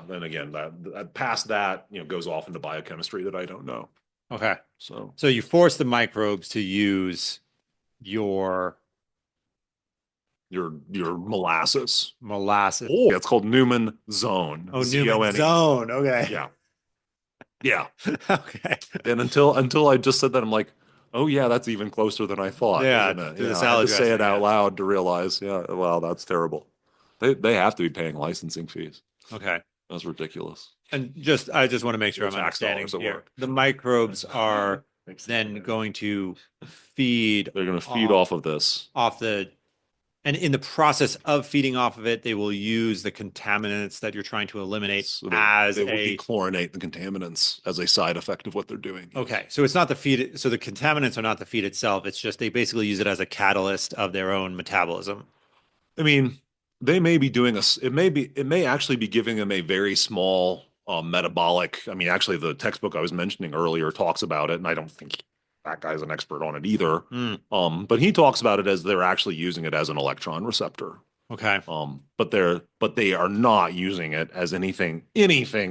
Then again, that past that, goes off into biochemistry that I don't know. Okay. So So you force the microbes to use your molasses. molasses. Oh, it's called Newman zone. Oh, Z-O-N-E. Newman zone. Okay. Yeah. Yeah. Okay. And until I just said that, I'm like, oh yeah, that's even closer than I thought. Yeah, isn't it? to the I salad had to say it dressing, out yeah. loud to realize, yeah, well, that's terrible. They have to be paying licensing fees. Okay. That's ridiculous. And I just want to make sure Your I'm tax understanding dollars at here. work. The microbes are then going to feed They're going to feed off of this. And in the process of feeding off of it, they will use the contaminants that you're trying to eliminate So as they will dechlorinate the contaminants as a side effect of what they're doing. Okay. So it's not the feed. So the contaminants are not the feed itself. It's just they basically use it as a catalyst of their own metabolism. I mean, they may be doing it may actually be giving them a very small metabolic. I mean, actually, the textbook I was mentioning earlier talks about it, and I don't think that guy's an expert on it either. Mm. But he talks about it as they're actually using it as an electron receptor. Okay. But they are not using it as anything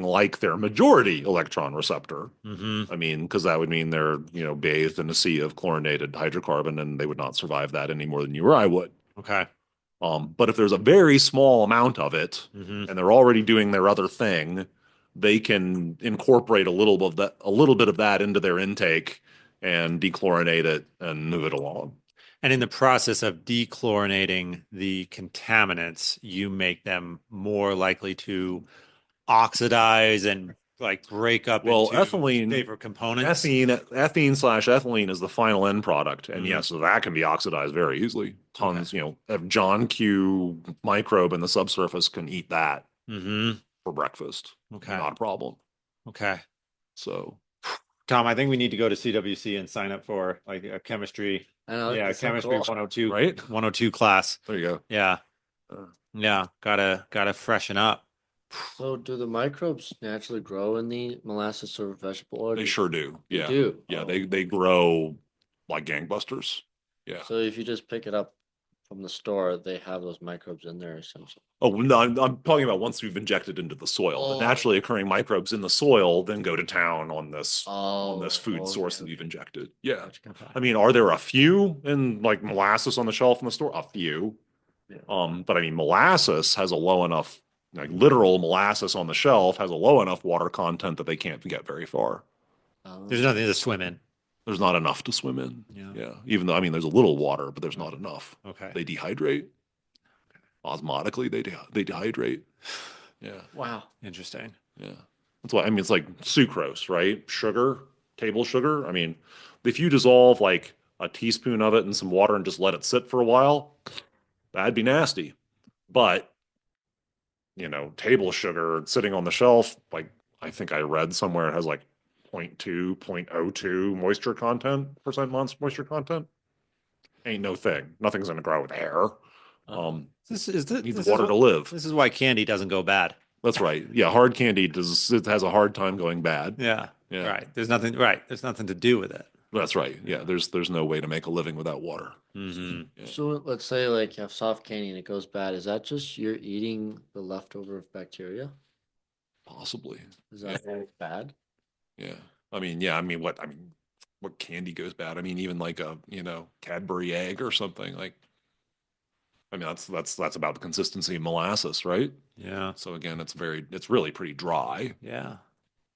like their majority electron receptor. Mm-hmm. I mean, because that would mean they're, bathed in a sea of chlorinated hydrocarbon and they would not survive that any more than you or I would. Okay. But if there's a very small amount of it Mm-hmm. and they're already doing their other thing, they can incorporate a little bit of that into their intake and dechlorinate it and move it along. And in the process of dechlorinating the contaminants, you make them more likely to oxidize and like break up Well, into ethylene, favorite components. ethene/ethylene is the final end product, and Mhm. yes, so that can be oxidized very easily. Tons, of John Q microbe in the subsurface can eat that Mm-hmm. for breakfast. Okay. Not a problem. Okay. So Tom, I think we need to go to CWC and sign up for like a chemistry. I know, Yeah, it's so chemistry cool. 102, Right? 102 class. There you go. Yeah. Uh, Yeah. Gotta freshen up. So do the microbes naturally grow in the molasses or vegetable oil? they sure do. They Yeah. do. Yeah, Oh. they grow like gangbusters. Yeah. So if you just pick it up from the store, they have those microbes in there essentially. Oh, no, I'm talking about once we've injected into the soil. The Oh. naturally occurring microbes in the soil then go to town on this Oh, food source that okay. we've injected. Yeah. Okay. I mean, are there a few in like molasses on the shelf in the store? A few. Yeah. But I mean, molasses has a low enough, like literal molasses on the shelf has a low enough water content that they can't get very far. There's nothing to swim in. There's not enough to swim in. Yeah. Yeah. Even though, I mean, there's a little water, but there's not enough. Okay. They dehydrate. Osmotically, they dehydrate. Yeah. Wow. Interesting. Yeah. That's why, I mean, it's like sucrose, right? Sugar, table sugar. I mean, if you dissolve like a teaspoon of it in some water and just let it sit for a while, that'd be nasty. But, table sugar sitting on the shelf, like I think I read somewhere it has like 0.2, 0.02 moisture content, moisture content. Ain't no thing. Nothing's gonna grow with air. This is Needs this water is to live. This is why candy doesn't go bad. That's right. Yeah, hard candy it has a hard time going bad. Yeah. Yeah. Right. There's nothing. Right. There's nothing to do with it. That's right. Yeah, there's no way to make a living without water. Mm-hmm. Yeah. So let's say like you have soft candy and it goes bad. Is that just you're eating the leftover of bacteria? Possibly. Is that bad? Yeah. What candy goes bad? I mean, even like a, Cadbury egg or something like, I mean, that's about the consistency of molasses, right? Yeah. So again, it's really pretty dry. Yeah.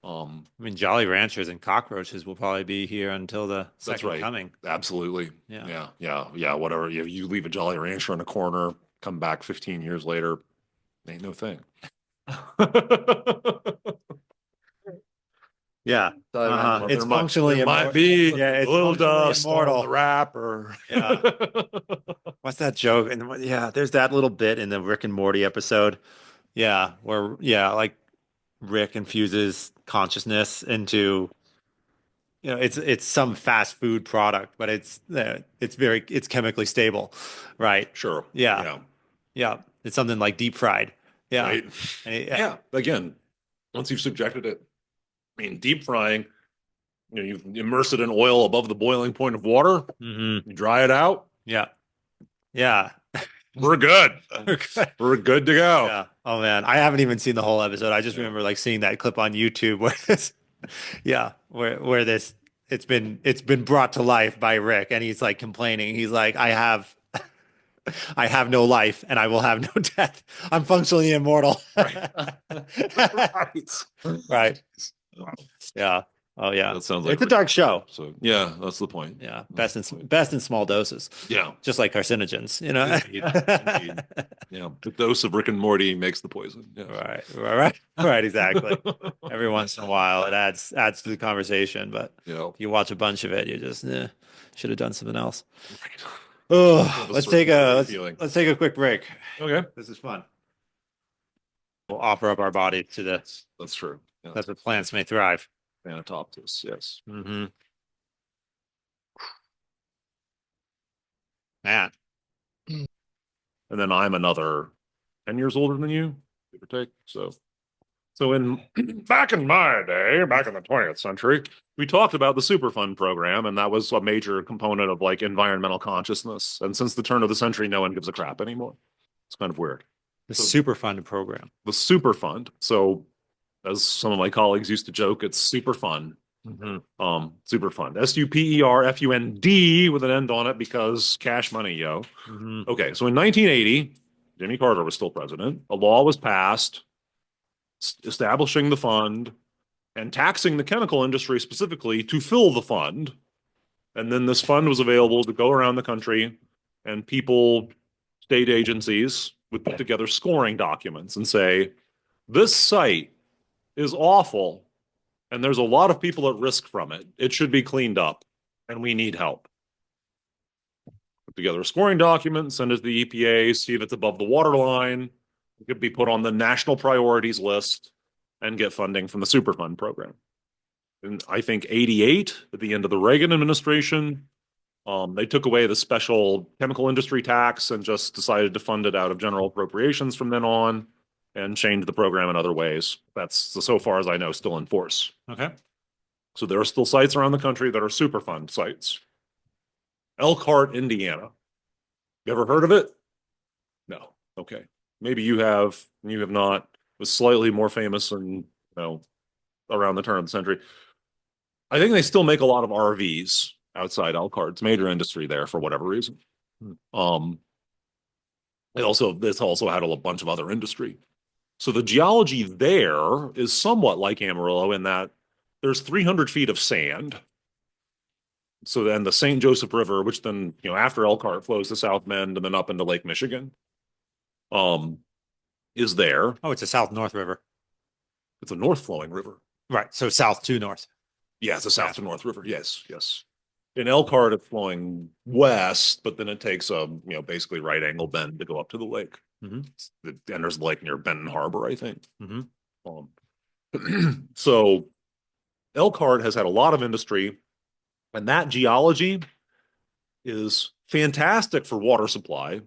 I I mean, Jolly Ranchers and cockroaches will probably be here until the That's second right. coming. Absolutely. Yeah. Yeah. Whatever. You leave a Jolly Rancher in a corner, come back 15 years later, ain't no thing. Yeah. Well, It's There might- functionally there might immortal. be Yeah, it's a little functionally dust immortal. on the wrapper. Yeah. What's that joke? And yeah, there's that little bit in the Rick and Morty episode. Yeah, where like Rick infuses consciousness into it's some fast food product, but it's chemically stable, right? Sure. Yeah. Yeah. Yeah, it's something like deep fried. Yeah. Right. And Yeah. Again, once you've subjected it, I mean, deep frying, you immerse it in oil above the boiling point of water, Mm-hmm. you dry it out, Yeah. Yeah. we're good. Okay. We're good to go. Yeah. Oh man, I haven't even seen the whole episode. I just remember like seeing that clip on YouTube where where this it's been brought to life by Rick and he's like complaining. He's like, I have no life and I will have no death. I'm functionally immortal. Right. Yeah. Oh yeah. That sounds like It's a dark show. So yeah, that's the point. Yeah. That's the point. Best in small doses. Yeah. Just like carcinogens, Indeed. Yeah. The dose of Rick and Morty makes the poison. Yes. Right, exactly. Every once in a while it adds to the conversation, but Yeah. if you watch a bunch of it, you just should have done something else. Oh, let's take a quick break. Okay. This is fun. We'll offer up our body to That's true. Yeah. that's where plants may thrive. Thanatopsis. Yes. Mm-hmm. Man. And then I'm another 10 years older than you, give or take. So in back in my day, back in the 20th century, we talked about the Superfund program, and that was a major component of like environmental consciousness. And since the turn of the century, no one gives a crap anymore. It's kind of weird. The super fund program. The super fund. So as some of my colleagues used to joke, it's super fun. Super fund. SUPERFUND with an end on it because cash money, yo. Okay, so in 1980, Jimmy Carter was still president. A law was passed establishing the fund and taxing the chemical industry specifically to fill the fund. And then this fund was available to go around the country, and people, state agencies would put together scoring documents and say, this site is awful and there's a lot of people at risk from it. It should be cleaned up and we need help. Put together a scoring document, send it to the EPA, see if it's above the water line. It could be put on the national priorities list and get funding from the Superfund program. In I think 88, at the end of the Reagan administration, they took away the special chemical industry tax and just decided to fund it out of general appropriations from then on and changed the program in other ways. That's, so far as I know, still in force. Okay. So there are still sites around the country that are Superfund sites. Elkhart, Indiana. You ever heard of it? No. Okay. Maybe you have not. It was slightly more famous and, around the turn of the century. I think they still make a lot of RVs outside Elkhart. It's major industry there for whatever reason. This also had a bunch of other industry. So the geology there is somewhat like Amarillo in that there's 300 feet of sand. So then the St. Joseph River, which then, after Elkhart flows to South Bend and then up into Lake Michigan, is there. Oh, it's a south-north river. It's a north flowing river. Right. So south to north. Yeah, it's a south to north river. Yes, yes. In Elkhart, it's flowing west, but then it takes a, basically right angle bend to go up to the lake. It enters the lake near Benton Harbor, I think. So Elkhart has had a lot of industry, and that geology is fantastic for water supply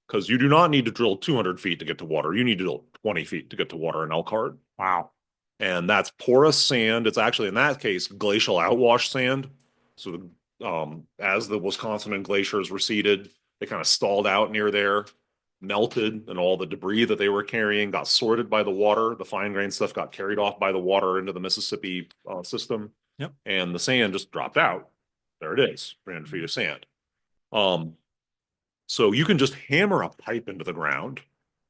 because you do not need to drill 200 feet to get to water. You need to drill 20 feet to get to water in Elkhart. Wow. And that's porous sand. It's actually, in that case, glacial outwash sand. So as the Wisconsin glaciers receded, they kind of stalled out near there, melted, and all the debris that they were carrying got sorted by the water. The fine grained stuff got carried off by the water into the Mississippi system. Yep. And the sand just dropped out. There it is, 300 feet of sand. So you can just hammer a pipe into the ground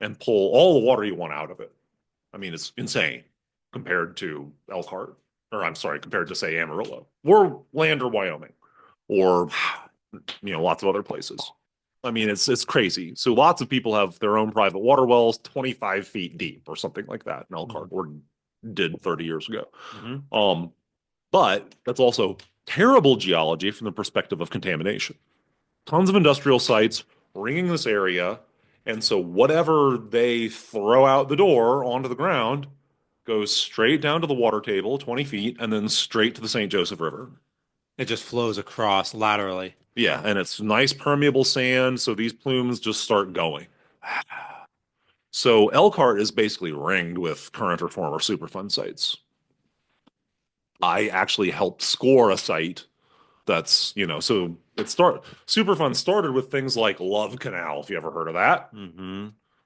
and pull all the water you want out of it. I mean, it's insane compared to Elkhart, or I'm sorry, compared to, say, Amarillo or Lander, Wyoming, or, lots of other places. I mean, it's crazy. So lots of people have their own private water wells 25 feet deep or something like that in Elkhart, or did 30 years ago. But that's also terrible geology from the perspective of contamination. Tons of industrial sites ringing this area. And so whatever they throw out the door onto the ground goes straight down to the water table, 20 feet, and then straight to the St. Joseph River. It just flows across laterally. Yeah, and it's nice permeable sand, so these plumes just start going. So Elkhart is basically ringed with current or former Superfund sites. I actually helped score a site that's, so Superfund started with things like Love Canal, if you ever heard of that.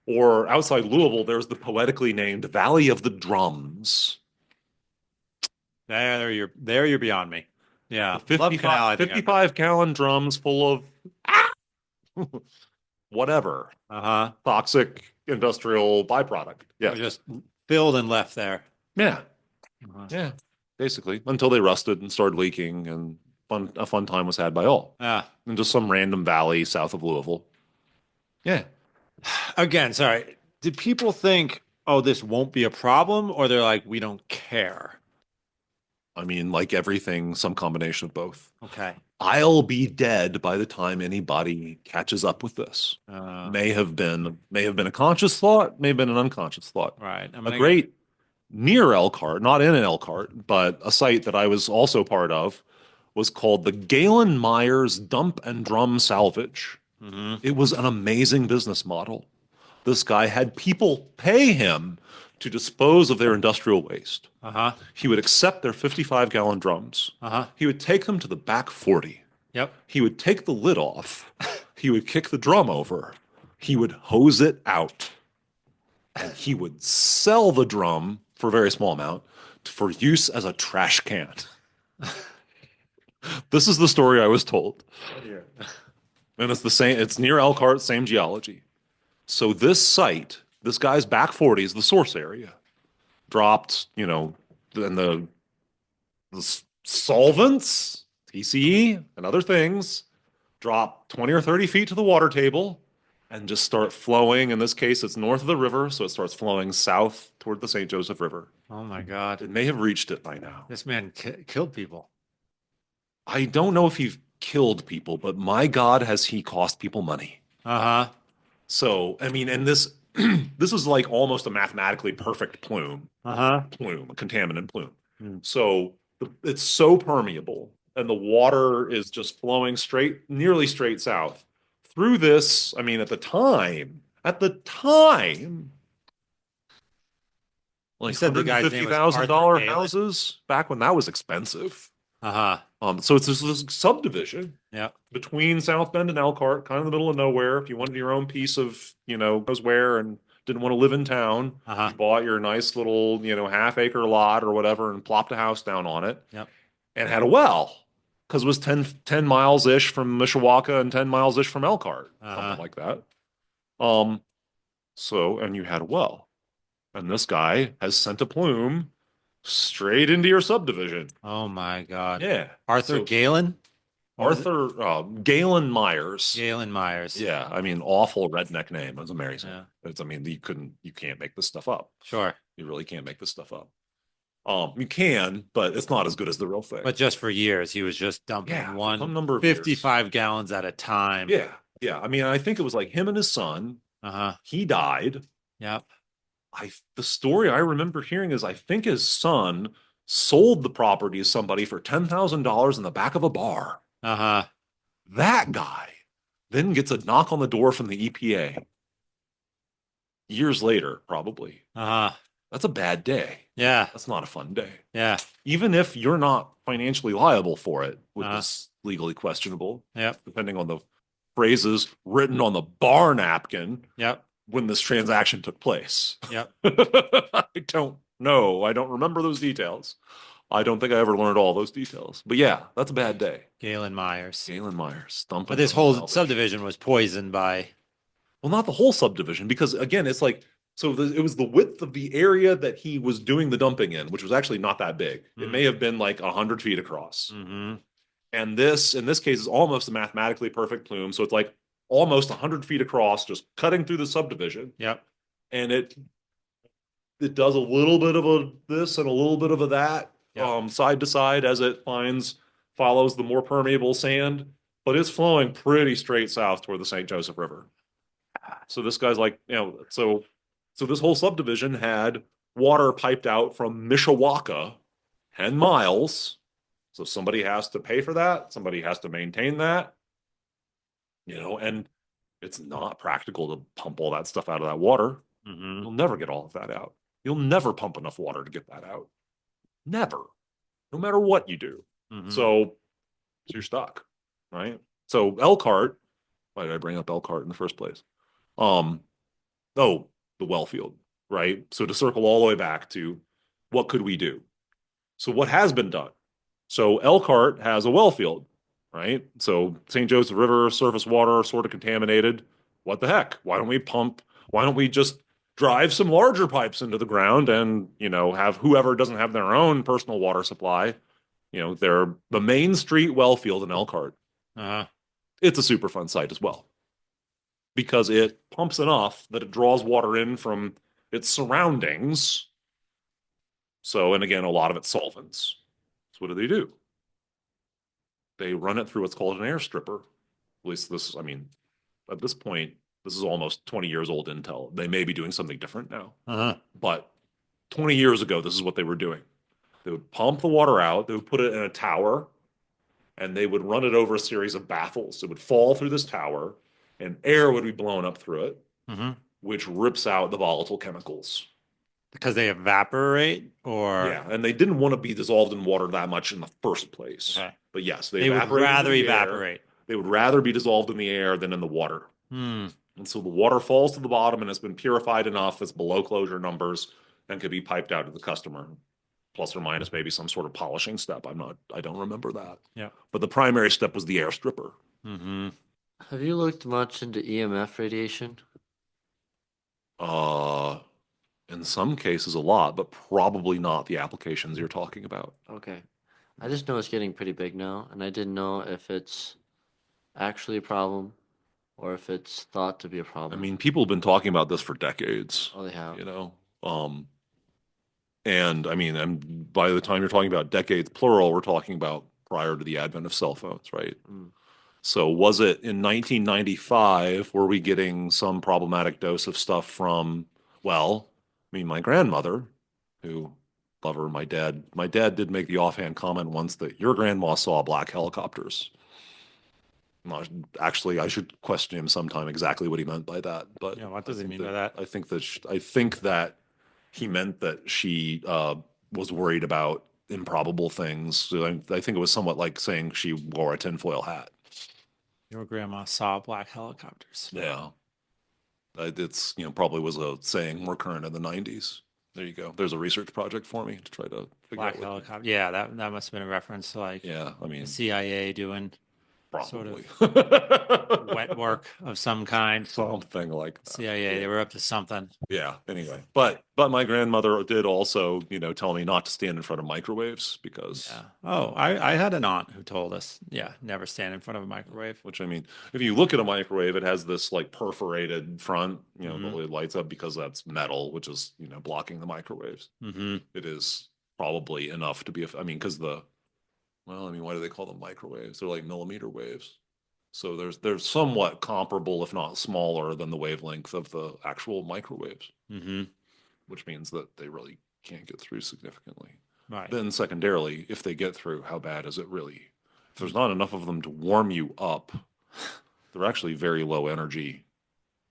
Or outside Louisville, there's the poetically named Valley of the Drums. There you're beyond me. Yeah. 55 gallon drums full of whatever. Toxic industrial byproduct. Yeah. Just filled and left there. Yeah. Yeah. Basically. Until they rusted and started leaking, and a fun time was had by all. Yeah. In just some random valley south of Louisville. Yeah. Again, sorry. Did people think, oh, this won't be a problem? Or they're like, we don't care? I mean, like everything, some combination of both. Okay. I'll be dead by the time anybody catches up with this. May have been a conscious thought, may have been an unconscious thought. Right. A great near Elkhart, not in Elkhart, but a site that I was also part of was called the Galen Myers Dump and Drum Salvage. It was an amazing business model. This guy had people pay him to dispose of their industrial waste. He would accept their 55-gallon drums. He would take them to the back 40. Yep. He would take the lid off. He would kick the drum over. he would hose it out and he would sell the drum for a very small amount for use as a trash can. This is the story I was told. Yeah. And it's the same, it's near Elkhart, same geology. So this site, this guy's back 40s, the source area, dropped, and the solvents, TCE, and other things drop 20 or 30 feet to the water table and just start flowing. In this case, it's north of the river, so it starts flowing south toward the St. Joseph River. Oh my God. It may have reached it by now. This man killed people. I don't know if he killed people, but my God, has he cost people money. Uh-huh. So, I mean, and this this is like almost a mathematically perfect plume, Uh-huh. a contaminant plume. Mm. So it's so permeable, and the water is just flowing nearly straight south through this. I mean, at the time, like You said the guy's name was Arthur $150,000 Galen? houses back when that was expensive. Uh-huh. So it's this subdivision Yeah. between South Bend and Elkhart, kind of in the middle of nowhere. If you wanted your own piece of, knows where and didn't want to live in town, Uh-huh. you bought your nice little, half-acre lot or whatever and plopped a house down on it. Yep. And had a well because it was 10 miles-ish from Mishawaka and 10 miles-ish from Elkhart, something like that. And you had a well. And this guy has sent a plume straight into your subdivision. Oh my God. Yeah. Arthur Galen? Galen Myers. Galen Myers. Yeah, I mean, awful redneck name. It was amazing. Yeah. I mean, you can't make this stuff up. Sure. You really can't make this stuff up. You can, but it's not as good as the real thing. But just for years, he was just dumping some number of years. 55 gallons at a time. Yeah, yeah. I mean, I think it was like him and his son. Uh-huh. He died. Yep. The story I remember hearing is I think his son sold the property to somebody for $10,000 in the back of a bar. Uh-huh. That guy then gets a knock on the door from the EPA. Years later, probably. Uh-huh. That's a bad day. Yeah. That's not a fun day. Yeah. Even if you're not financially liable for it, which is legally questionable. Yep. Depending on the phrases written on the bar napkin. Yep. When this transaction took place. Yep. I don't know. I don't remember those details. I don't think I ever learned all those details. But yeah, that's a bad day. Galen Myers. Galen Myers. But this whole subdivision was poisoned by. Well, not the whole subdivision, because again, it's like, it was the width of the area that he was doing the dumping in, which was actually not that big. It may have been like 100 feet across. Mm-hmm. And this, in this case, is almost a mathematically perfect plume. So it's like almost 100 feet across, just cutting through the subdivision. Yep. And it does a little bit of a this and a little bit of a that, Yep. side to side as it follows the more permeable sand, but it's flowing pretty straight south toward the St. Joseph River. So this guy's like, so this whole subdivision had water piped out from Mishawaka, 10 miles. So somebody has to pay for that. Somebody has to maintain that. And it's not practical to pump all that stuff out of that water. Mm-hmm. You'll never get all of that out. You'll never pump enough water to get that out. Never. No matter what you do. Mm-hmm. So you're stuck, right? So Elkhart, why did I bring up Elkhart in the first place? The well field, right? So to circle all the way back to what could we do? So what has been done? So Elkhart has a well field, right? So St. Joseph River surface water sort of contaminated. What the heck? Why don't we just drive some larger pipes into the ground and, have whoever doesn't have their own personal water supply, they're the Main Street well field in Elkhart. Uh-huh. It's a super fun site as well because it pumps enough that it draws water in from its surroundings. So, and again, a lot of it's solvents. So what do? They run it through what's called an air stripper. At least at this point, this is almost 20 years old intel. They may be doing something different now. Uh-huh. But 20 years ago, this is what they were doing. They would pump the water out, they would put it in a tower, and they would run it over a series of baffles. It would fall through this tower, and air would be blown up through it, Mm-hmm. which rips out the volatile chemicals. Because they evaporate, or Yeah, and they didn't want to be dissolved in water that much in the first place. Okay. But yes, they would evaporate rather into the air. evaporate. They would rather be dissolved in the air than in the water. Hmm. And so the water falls to the bottom and has been purified enough, it's below closure numbers, and could be piped out to the customer, plus or minus maybe some sort of polishing step. I don't remember that. Yeah. But the primary step was the air stripper. Mm-hmm. Have you looked much into EMF radiation? Uh, in some cases a lot, but probably not the applications you're talking about. Okay. I just know it's getting pretty big now, and I didn't know if it's actually a problem or if it's thought to be a I problem. mean, people have been talking about this for decades, Oh, they have. you know. And I mean, and by the time you're talking about decades plural, we're talking about prior to the advent of cell phones, right? Mm. So was it in 1995, were we getting some problematic dose of stuff from, well, I mean, my grandmother, who, love her, my dad did make the offhand comment once that your grandma saw black helicopters. Not, actually, I should question him sometime exactly what he meant by that. But Yeah, what I does he think mean by that? I think that he meant that she was worried about improbable things. So I think it was somewhat like saying she wore a tinfoil hat. Your grandma saw black helicopters. Yeah. It's, probably was a saying more current in the 90s. There you go. There's a research project for me to try to figure Black out what. helicopter. Yeah, that must have been a reference to like Yeah, I mean, the CIA doing sort probably. of wet work of some kind. Something like that. CIA, Yeah. they were up to something. Yeah, anyway. But my grandmother did also, tell me not to stand in front of microwaves because Yeah. Oh, I had an aunt who told us, yeah, never stand in front of a microwave. which I mean, if you look at a microwave, it has this like perforated front, Mm-hmm. that lights up because that's metal, which is, blocking the microwaves. Mm-hmm. It is probably enough to be, I mean, because well, I mean, why do they call them microwaves? They're like millimeter waves. So there's somewhat comparable, if not smaller, than the wavelength of the actual microwaves, Mm-hmm. which means that they really can't get through significantly. Right. Then secondarily, if they get through, how bad is it really? If there's not enough of them to warm you up, they're actually very low energy,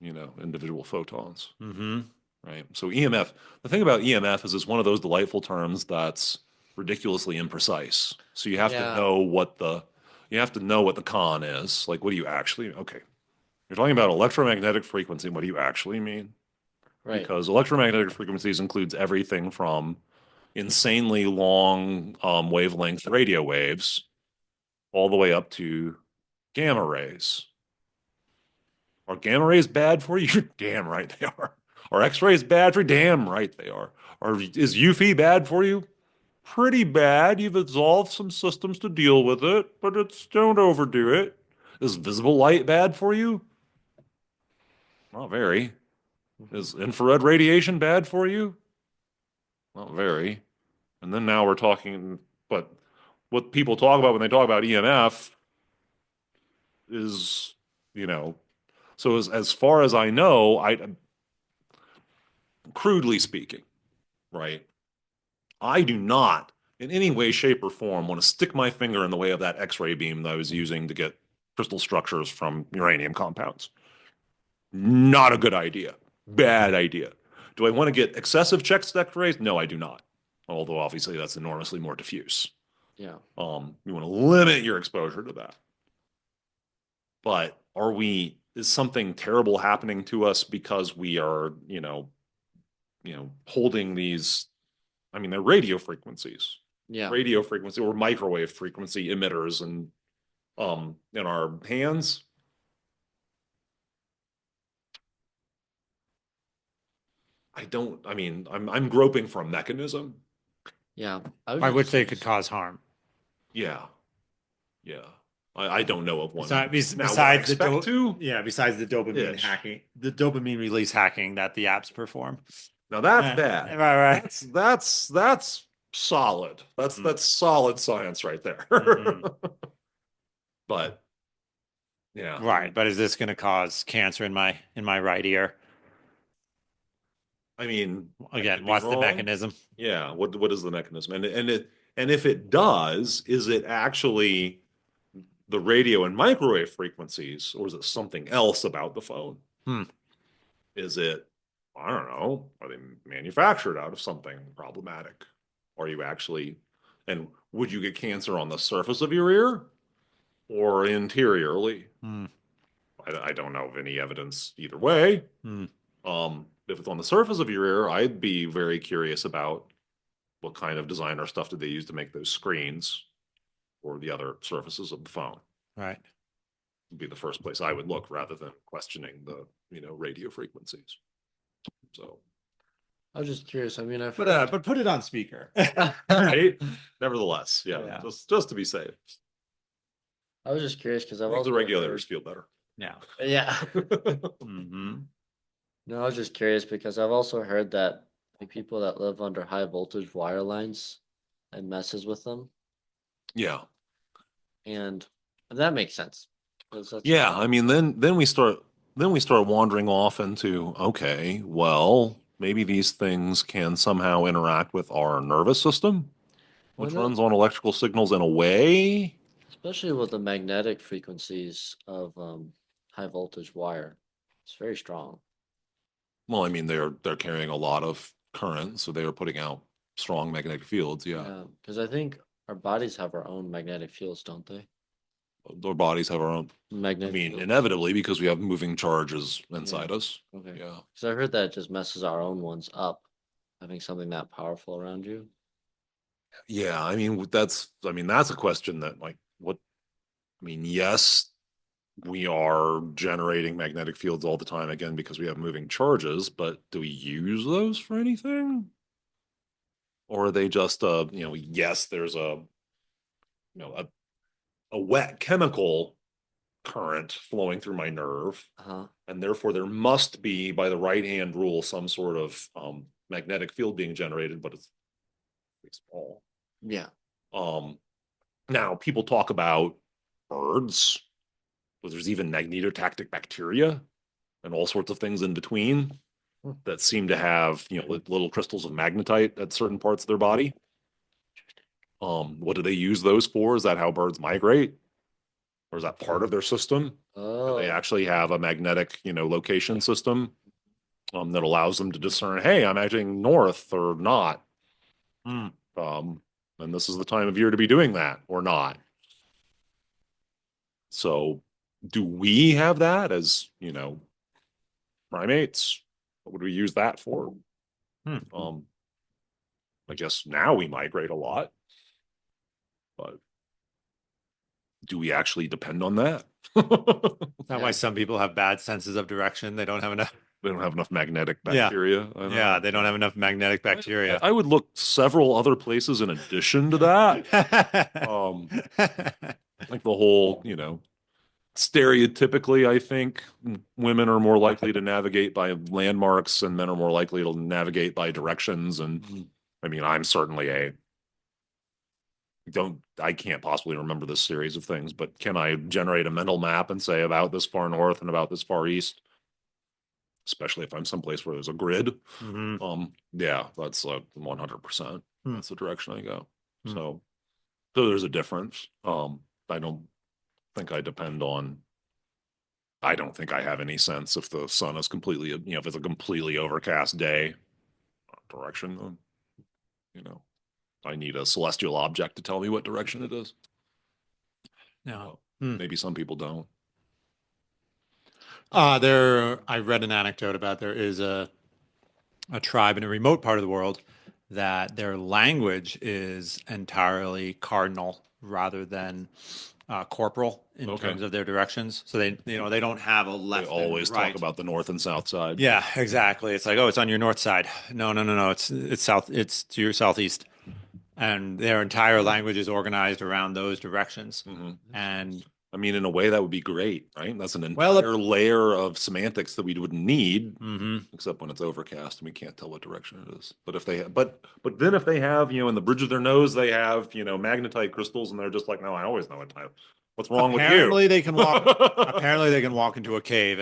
individual photons, Mm-hmm. right? So EMF, the thing about EMF is it's one of those delightful terms that's ridiculously imprecise. So you have to Yeah. know what the con is. Like, what do you actually, okay. You're talking about electromagnetic frequency. What do you actually mean? Right. Because electromagnetic frequencies includes everything from insanely long wavelength radio waves all the way up to gamma rays. Are gamma rays bad for you? You're damn right they are. Are X-rays bad for you? Damn right they are. Is UV bad for you? Pretty bad. You've evolved some systems to deal with it, but don't overdo it. Is visible light bad for you? Not very. Is infrared radiation bad for you? Not very. And then now we're talking, but what people talk about when they talk about EMF is, you know, so as far as I know, crudely speaking, right? I do not in any way, shape, or form want to stick my finger in the way of that X-ray beam that I was using to get crystal structures from uranium compounds. Not a good idea. Bad idea. Do I want to get excessive checked X-rays? No, I do not. Although obviously that's enormously more diffuse. Yeah. You want to limit your exposure to that. But is something terrible happening to us because we are, holding these, I mean, they're radio frequencies. Yeah. Radio frequency or microwave frequency emitters and in our hands. I mean, I'm groping for a mechanism. Yeah. I was By which just they could cause harm. Yeah. Yeah. I don't know of one. Besides, Now, would I besides the expect to? yeah, besides the dopamine Ish. hacking, the dopamine release hacking that the apps perform. Now that's bad. Right. That's solid. That's solid science right there. Mhm. But yeah. Right, but is this going to cause cancer in my right ear? I mean, I Again, could be what's the wrong. mechanism? Yeah, what is the mechanism? And if it does, is it actually the radio and microwave frequencies, or is it something else about the phone? Hmm. Is it, I don't know, are they manufactured out of something problematic? Are you actually, and would you get cancer on the surface of your ear or interiorly? Hmm. I don't know of any evidence either way. Hmm. If it's on the surface of your ear, I'd be very curious about what kind of designer stuff did they use to make those screens or the other surfaces of the phone. Right. Would be the first place I would look rather than questioning the, radio frequencies. So, I was just curious. I mean, I've But put it on speaker. right? Nevertheless, yeah, Yeah. just to be safe. I was just curious because I've Makes also the regulators feel better. Yeah. Yeah. Hmm. No, I was just curious because I've also heard that like people that live under high voltage wire lines, it messes with them, Yeah. and that makes sense. 'Cause that's Yeah, I mean, then we start wandering off into, okay, well, maybe these things can somehow interact with our nervous system, Well, which no, runs on electrical signals in a way. especially with the magnetic frequencies of high voltage wire. It's very strong. Well, I mean, they're carrying a lot of current, so they are putting out strong magnetic fields. Yeah, Yeah, because I think our bodies have our own magnetic fields, don't they? our bodies have our own. I Magnetic mean, fields. inevitably, because we have moving charges Yeah. inside us. Okay. Yeah. Because I heard that it just messes our own ones up, having something that powerful around you. Yeah, I mean, that's a question that, like, what, I mean, yes, we are generating magnetic fields all the time again because we have moving charges, but do we use those for anything? Or are they just yes, there's you know, a wet chemical current flowing through my nerve, Uh-huh. and therefore there must be, by the right hand rule, some sort of magnetic field being generated, but it's pretty small. Yeah. Um, Now people talk about birds, but there's even magnetotactic bacteria and all sorts of things in between Hmm. that seem to have, little crystals of magnetite at certain parts of their body. What do they use those for? Is that how birds migrate? Or is that part of their system? Do they Oh, actually have a magnetic, location system that allows them to discern, hey, I'm acting north or not? Hmm. And this is the time of year to be doing that or not. So do we have that as, primates? What would we use that for? Hmm. Um, I guess now we migrate a lot, but do we actually depend on that? Is that why yeah. some people have bad senses of direction? They don't have enough. They don't have enough magnetic Yeah. bacteria. I don't Yeah, know. they don't have enough magnetic bacteria. I would look several other places in addition to that. Um, like the whole, stereotypically, I think women are more likely to navigate by landmarks and men are more likely to navigate by directions. And I mean, I'm certainly I can't possibly remember this series of things, but can I generate a mental map and say about this far north and about this far east? Especially if I'm someplace where there's a grid. Hmm. Yeah, that's 100%. Hmm. That's the direction I go. Hmm. So there's a difference. I don't think I don't think I have any sense if the sun is completely, if it's a completely overcast day, direction, you know, I need a celestial object to tell me what direction it is. No. Maybe some people don't. I read an anecdote about there is a tribe in a remote part of the world that their language is entirely cardinal rather than corporal in Okay. terms of their directions. So they don't have a They left always and right. talk about the north and south side. Yeah, exactly. It's like, oh, it's on your north side. No, no, no, no. It's south. It's to your southeast. And their entire language is organized around those directions. Hmm. And I mean, in a way, that would be great, right? That's an well, entire layer of semantics that we wouldn't need, hmm except when it's overcast and we can't tell what direction it is. But if they, but then if they have, in the bridge of their nose, they have, magnetite crystals, and they're just like, no, I always know what time. What's wrong with you? apparently they can walk. Apparently they can walk into a cave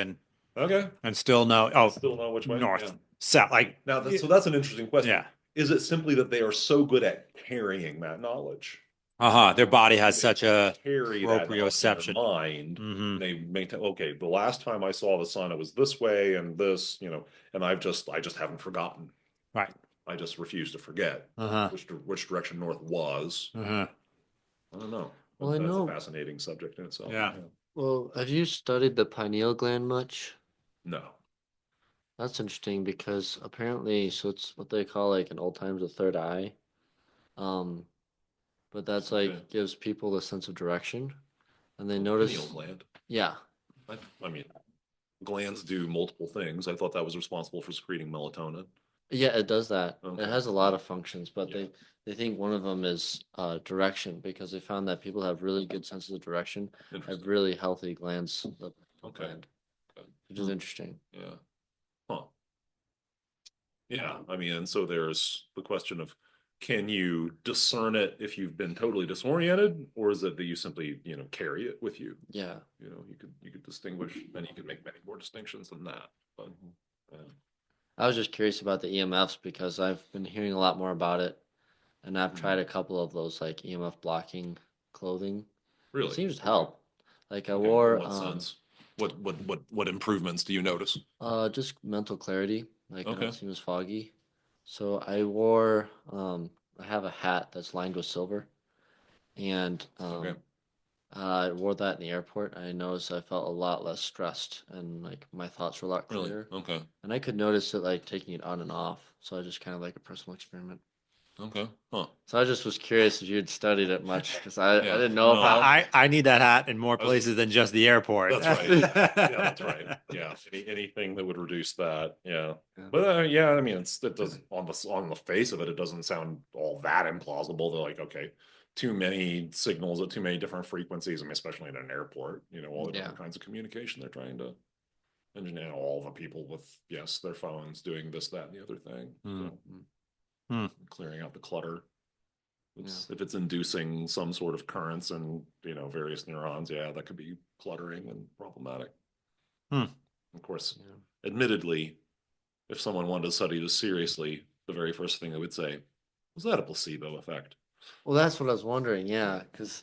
Okay. and still know. Oh, Still know which way? north, Yeah. south. Like Now, so that's an interesting question. yeah. Is it simply that they are so good at carrying that knowledge? Their body has They such a carry that knowledge in proprioception. their mind. Hmm. They maintain, okay, the last time I saw the sun, it was this way and this, and I just haven't forgotten. Right. I just refuse to forget Uh-huh. which direction north was. Uh-huh. I don't know. Well, I That's a know. fascinating subject in itself. Yeah. Well, have you studied the pineal gland much? No. That's interesting because apparently, so it's what they call like in old times a third eye. Um, but that's Okay. like gives people a sense of direction. And they Oh, notice, pineal gland. yeah, I mean, glands do multiple things. I thought that was responsible for secreting melatonin. yeah, it does that. It Okay. has a lot of functions, but Yeah. they think one of them is direction because they found that people have really good senses of direction, have Interesting. really healthy glands, the Okay. gland, Okay. which is interesting. Yeah. Huh. Yeah. I mean, and so there's the question of can you discern it if you've been totally disoriented, or is it that you simply, carry it with you? Yeah. You could distinguish, and you could make many more distinctions than that. But yeah. I was just curious about the EMFs because I've been hearing a lot more about it, and I've tried a couple of those like EMF blocking clothing. It Really? seems to Okay. help. Like I Okay. In wore what sense? What improvements do you notice? just mental clarity. Like I Okay. don't seem as foggy. So I wore I have a hat that's lined with silver, and Okay. I wore that in the airport. I noticed I felt a lot less stressed, and like my thoughts were a lot Really? clearer. Okay. And I could notice it like taking it on and off. So I just kind of like a personal experiment. Okay. Huh. So I just was curious if you'd studied it much because I Yeah. didn't know if No. I need that hat in more I was- places than just the airport. That's right. Yeah, that's right. Yeah, anything that would reduce that. Yeah, Yeah. but yeah, I mean, it doesn't on the face of it, it doesn't sound all that implausible. They're like, okay, too many signals at too many different frequencies. I mean, especially in an airport, all the Yeah. different kinds of communication they're trying to engineer. All the people with their phones doing this, that, and the other thing. Hmm. So Hmm. clearing out the clutter. If it's inducing some sort of currents and various neurons, yeah, that could be cluttering and problematic. Hmm. Of course, Yeah. admittedly, if someone wanted to study this seriously, the very first thing they would say, was that a placebo effect? Well, that's what I was wondering. Yeah, because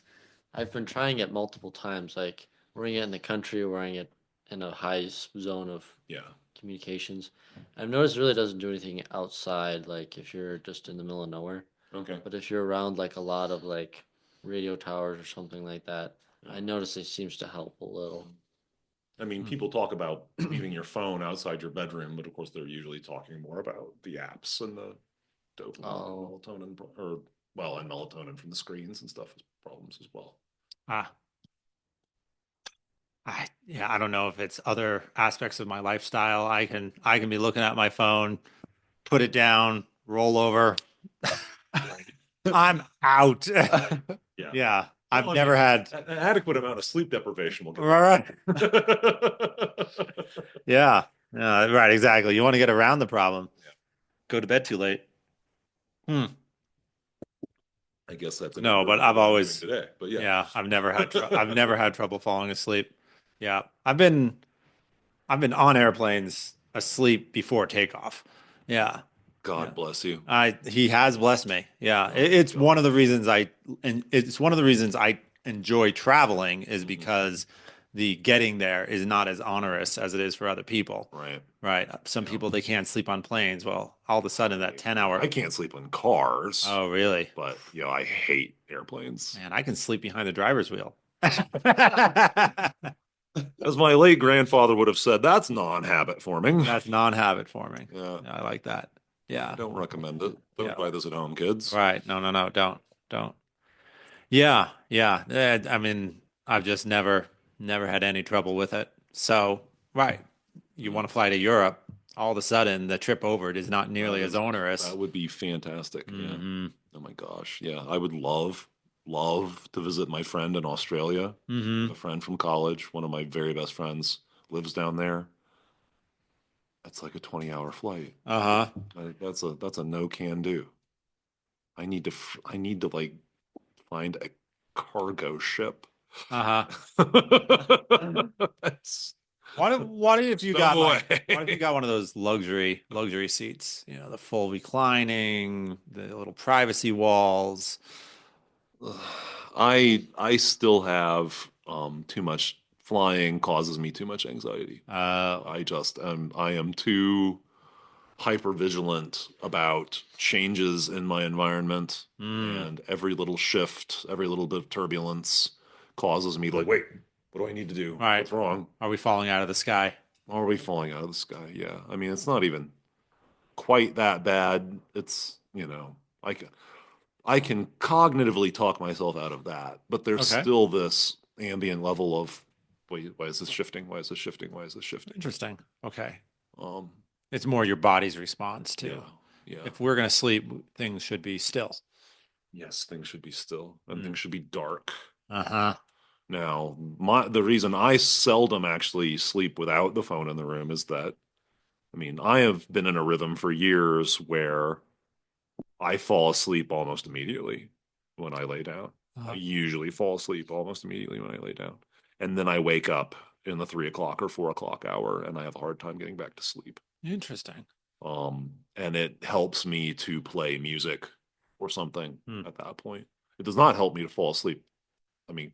I've been trying it multiple times, like wearing it in the country, wearing it in a zone of Yeah. communications. I've noticed it really doesn't do anything outside, like if you're just in the middle of nowhere. Okay. But if you're around like a lot of like radio towers or something like that, I Yeah. notice it seems to help a little. I mean, Hmm. people talk about leaving your phone outside your bedroom, but of course, they're usually talking more about the apps and the dopamine and Oh, melatonin, and melatonin from the screens and stuff is problems as well. Ah, yeah, I don't know if it's other aspects of my lifestyle. I can be looking at my phone, put it down, roll over. I'm out. Yeah. Yeah, Well, I've I never mean, had. an adequate amount of sleep deprivation will get Right. that. Yeah. Yeah, right, exactly. You want to get around the problem. Yeah. Go to bed too late. Hmm. I guess that's an No, but improvement I've over what I'm doing always, today. But yeah. yeah, I've never had trouble falling asleep. Yeah. I've been on airplanes asleep before takeoff. Yeah. Yeah. God bless you. He has blessed me. Yeah. Oh, It's one God. of the reasons I enjoy traveling is Mhm. because the getting there is not as onerous as it is for other people. Right. Right. Some Yeah. people they can't sleep on planes. Well, all of a sudden that 10-hour. I can't sleep in cars, Oh, really? but I hate airplanes. Man, I can sleep behind the driver's wheel. As my late grandfather would have said, that's non-habit forming. That's non-habit forming. Yeah. I like that. I Yeah. don't recommend it. Don't Yeah. try this at home, kids. Right. No, no, no. Don't. Yeah. Yeah. I mean, I've just never had any trouble with it. So, right. You want to fly to Europe, all of a sudden the trip over it is not nearly as onerous. That would be fantastic. Yeah. Hmm. Oh my gosh. Yeah. I would love to visit my friend in Australia. Hmm. A friend from college, one of my very best friends, lives down there. That's like a 20-hour flight. Uh-huh. That's a no can do. I need to like find a cargo ship. Uh-huh. That's What if you no got way. what if you got one of those luxury seats? You know, the full reclining, the little privacy walls. I still have too much flying causes me too much anxiety. I am too hyper vigilant about changes in my environment, Mm. and every little shift, every little bit of turbulence causes me to like, wait, What do I need to do? Right. What's wrong? Are we falling out of the sky? Are we falling out of the sky? Yeah. I mean, it's not even quite that bad. It's, I can cognitively talk myself out of that, but there's Okay. still this ambient level of, wait, why is this shifting? Why is this shifting? Why is this shifting? Interesting. Okay. Um, It's more your body's response to. yeah, yeah. If we're going to sleep, things should be still. Yes, things should be still and Mm. things should be dark. Uh-huh. Now, the reason I seldom actually sleep without the phone in the room is that, I mean, I have been in a rhythm for years where I fall asleep almost immediately when I lay down. I Uh-huh. usually fall asleep almost immediately when I lay down. And then I wake up in the 3 o'clock or 4 o'clock hour and I have a hard time getting back to sleep. Interesting. And it helps me to play music or something Hmm. at that point. It does not help me to fall asleep. I mean,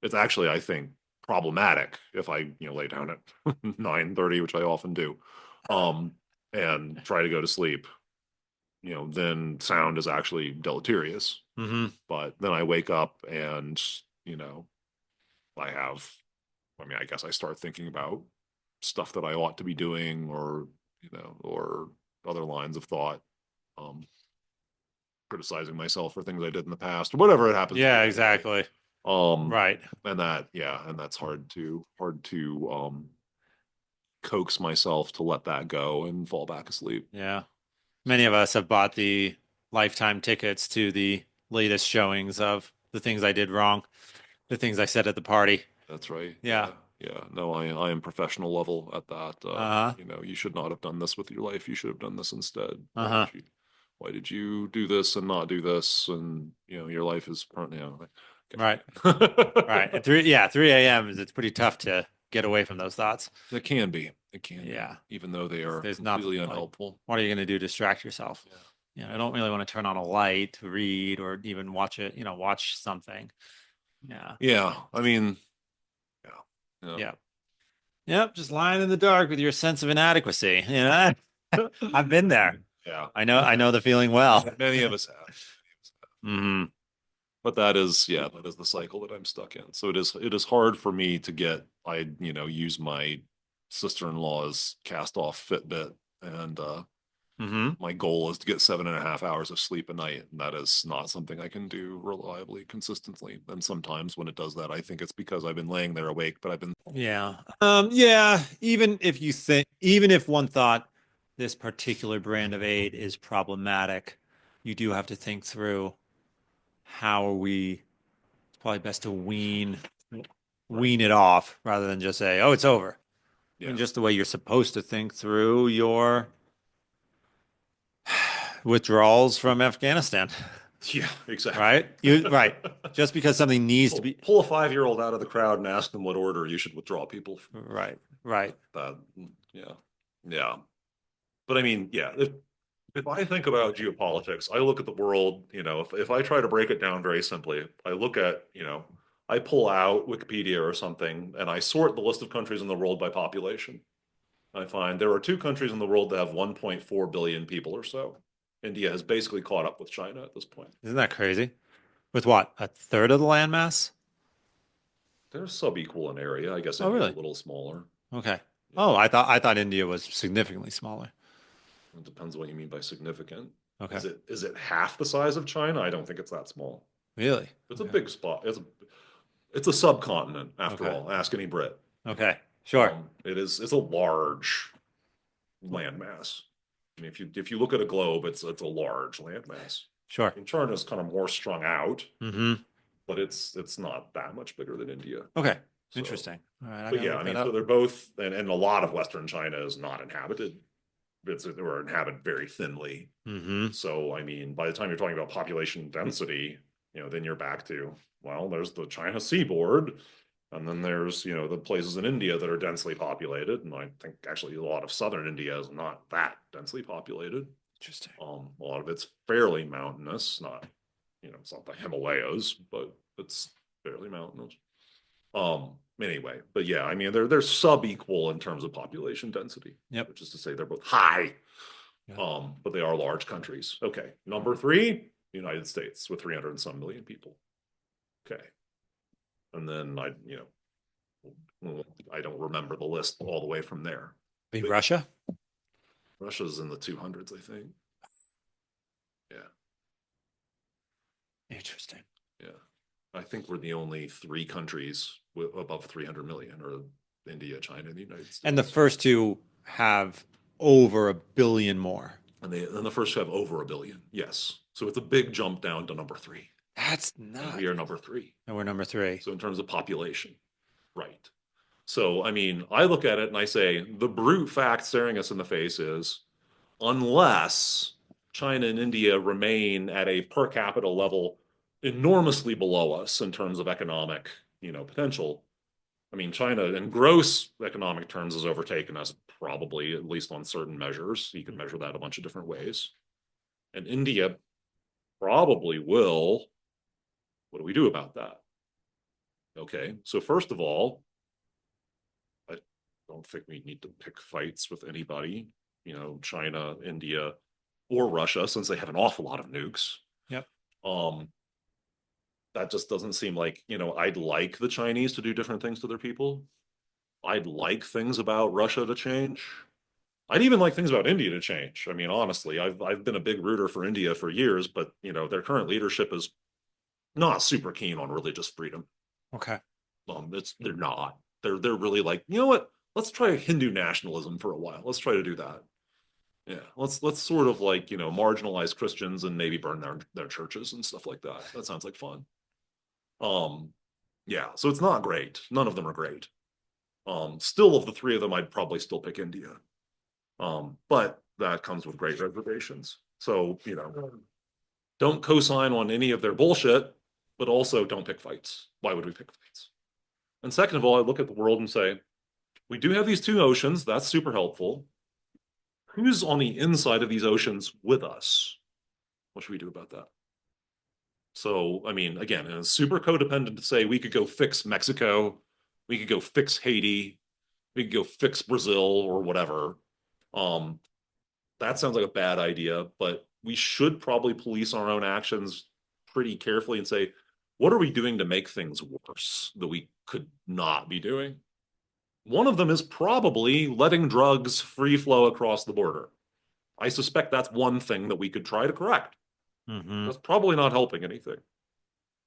it's actually, I think, problematic if I, lay down at 9:30, which I often do, and try to go to sleep. Then sound is actually deleterious. Mm-hmm. But then I wake up and, I have, I mean, I guess I start thinking about stuff that I ought to be doing or other lines of thought, um, criticizing myself for things I did in the past, or whatever it happens to Yeah, be. exactly. Right. And that's hard to, coax myself to let that go and fall back asleep. Yeah. Many of us have bought the lifetime tickets to the latest showings of the things I did wrong, the things I said at the party. That's right. Yeah. Yeah. No, I am professional level at that. Uh-huh. You should not have done this with your life. You should have done this instead. Uh-huh. Why did you do this and not do this? And your life is, Right. Right. At 3 a.m. It's pretty tough to get away from those thoughts. It can be. It can Yeah. be, even though they are There's completely nothing like, unhelpful. what are you going to do to distract yourself? Yeah. I don't really want to turn on a light to read or even watch it, watch something. Yeah. Yeah. I mean, yeah. Yeah. Yeah. Yep. Just lying in the dark with your sense of inadequacy. I've been there. Yeah. I know the feeling well. Many of us have. Hmm. But that is the cycle that I'm stuck in. So it is hard for me to use my sister-in-law's cast off Fitbit, and Hmm. my goal is to get 7.5 hours of sleep a night. And that is not something I can do reliably, consistently. And sometimes when it does that, I think it's because I've been laying there awake, but I've been. Yeah. Yeah. Even if one thought this particular brand of aid is problematic, you do have to think through how are we, it's probably best to wean it off rather than just say, oh, it's over. Yeah. And just the way you're supposed to think through your withdrawals from Afghanistan, Yeah, exactly. right? Just because something needs to be Pull a 5-year-old out of the crowd and ask them what order you should withdraw people from. right. Yeah. Yeah. But I mean, yeah, if I think about geopolitics, I look at the world, if I try to break it down very simply, I look at, I pull out Wikipedia or something and I sort the list of countries in the world by population. I find there are two countries in the world that have 1.4 billion people or so. India has basically caught up with China at this point. Isn't that crazy? With what? A third of the landmass? They're sub-equal in area. I guess Oh, India's a really? little smaller. Okay. Yeah. Oh, I thought India was significantly smaller. It depends what you mean by significant. Okay. Is it half the size of China? I don't think it's that small. Really? It's a Okay. big spot. It's a subcontinent after Okay. all. Ask any Brit. Okay. Sure. It's a large landmass. I mean, if you look at a globe, it's a large landmass. Sure. And China is kind of more strung out, Mm-hmm. but it's not that much bigger than India. Okay. So, Interesting. All right. I but gotta yeah, look I that mean, so up. they're both, and a lot of Western China is not inhabited. Or inhabited very thinly. Mm-hmm. So, I mean, by the time you're talking about population density, then you're back to, well, there's the China seaboard, and then there's, the places in India that are densely populated. And I think actually a lot of southern India is not that densely populated. Interesting. A lot of it's fairly mountainous, not, it's not the Himalayas, but it's fairly mountainous. Anyway, but yeah, I mean, they're sub-equal in terms of population density. Yep. Which is to say they're both high. Yeah. But they are large countries. Okay. Number 3, United States with 300 and some million people. Okay. And then Well, I don't remember the list all the way from there. Be Russia? Russia's in the 200s, I think. Yeah. Interesting. Yeah. I think we're the only three countries above 300 million, or India, China, and the United States. And the first two have over 1 billion more. And the first have over 1 billion. Yes. So it's a big jump down to number three. That's And nuts. we are number three. And we're number 3. So in terms of population, right. So, I mean, I look at it and I say the brute fact staring us in the face is unless China and India remain at a per capita level enormously below us in terms of economic, potential. I mean, China in gross economic terms has overtaken us probably, at least on certain measures. You can measure that a bunch of different ways. And India probably will. What do we do about that? Okay, so first of all, I don't think we need to pick fights with anybody, China, India, or Russia, since they have an awful lot of nukes. Yep. That just doesn't seem like, I'd like the Chinese to do different things to their people. I'd like things about Russia to change. I'd even like things about India to change. I mean, honestly, I've been a big rooter for India for years, but their current leadership is not super keen on religious freedom. Okay. They're not. They're really like, you know what? Let's try Hindu nationalism for a while. Let's try to do that. Yeah, let's sort of like marginalize Christians and maybe burn their churches and stuff like that. That sounds like fun. Yeah, so it's not great. None of them are great. Still, of the three of them, I'd probably still pick India. But that comes with great reservations. So don't co-sign on any of their bullshit, but also don't pick fights. Why would we pick fights? And second of all, I look at the world and say, we do have these two oceans. That's super helpful. Who's on the inside of these oceans with us? What should we do about that? So, I mean, again, it's super codependent to say we could go fix Mexico, we could go fix Haiti, we could go fix Brazil or whatever. That sounds like a bad idea, but we should probably police our own actions pretty carefully and say, what are we doing to make things worse that we could not be doing? One of them is probably letting drugs free flow across the border. I suspect that's one thing that we could try to correct. Mm-hmm. That's probably not helping anything.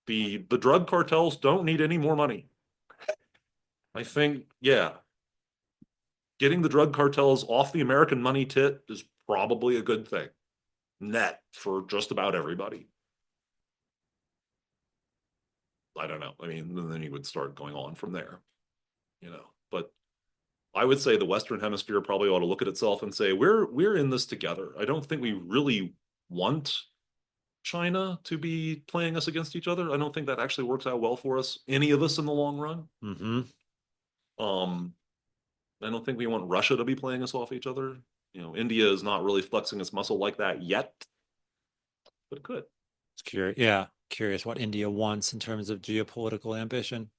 The drug cartels don't need any more money. I think, yeah, getting the drug cartels off the American money tit is probably a good thing. Net for just about everybody. I don't know. I mean, then you would start going on from there, But I would say the Western Hemisphere probably ought to look at itself and say, we're in this together. I don't think we really want China to be playing us against each other. I don't think that actually works out well for us, any of us in the long run. Mm-hmm. I don't think we want Russia to be playing us off each other. India is not really flexing its muscle like that yet, but it could. It's curious. Yeah. Curious what India wants in terms of geopolitical ambition.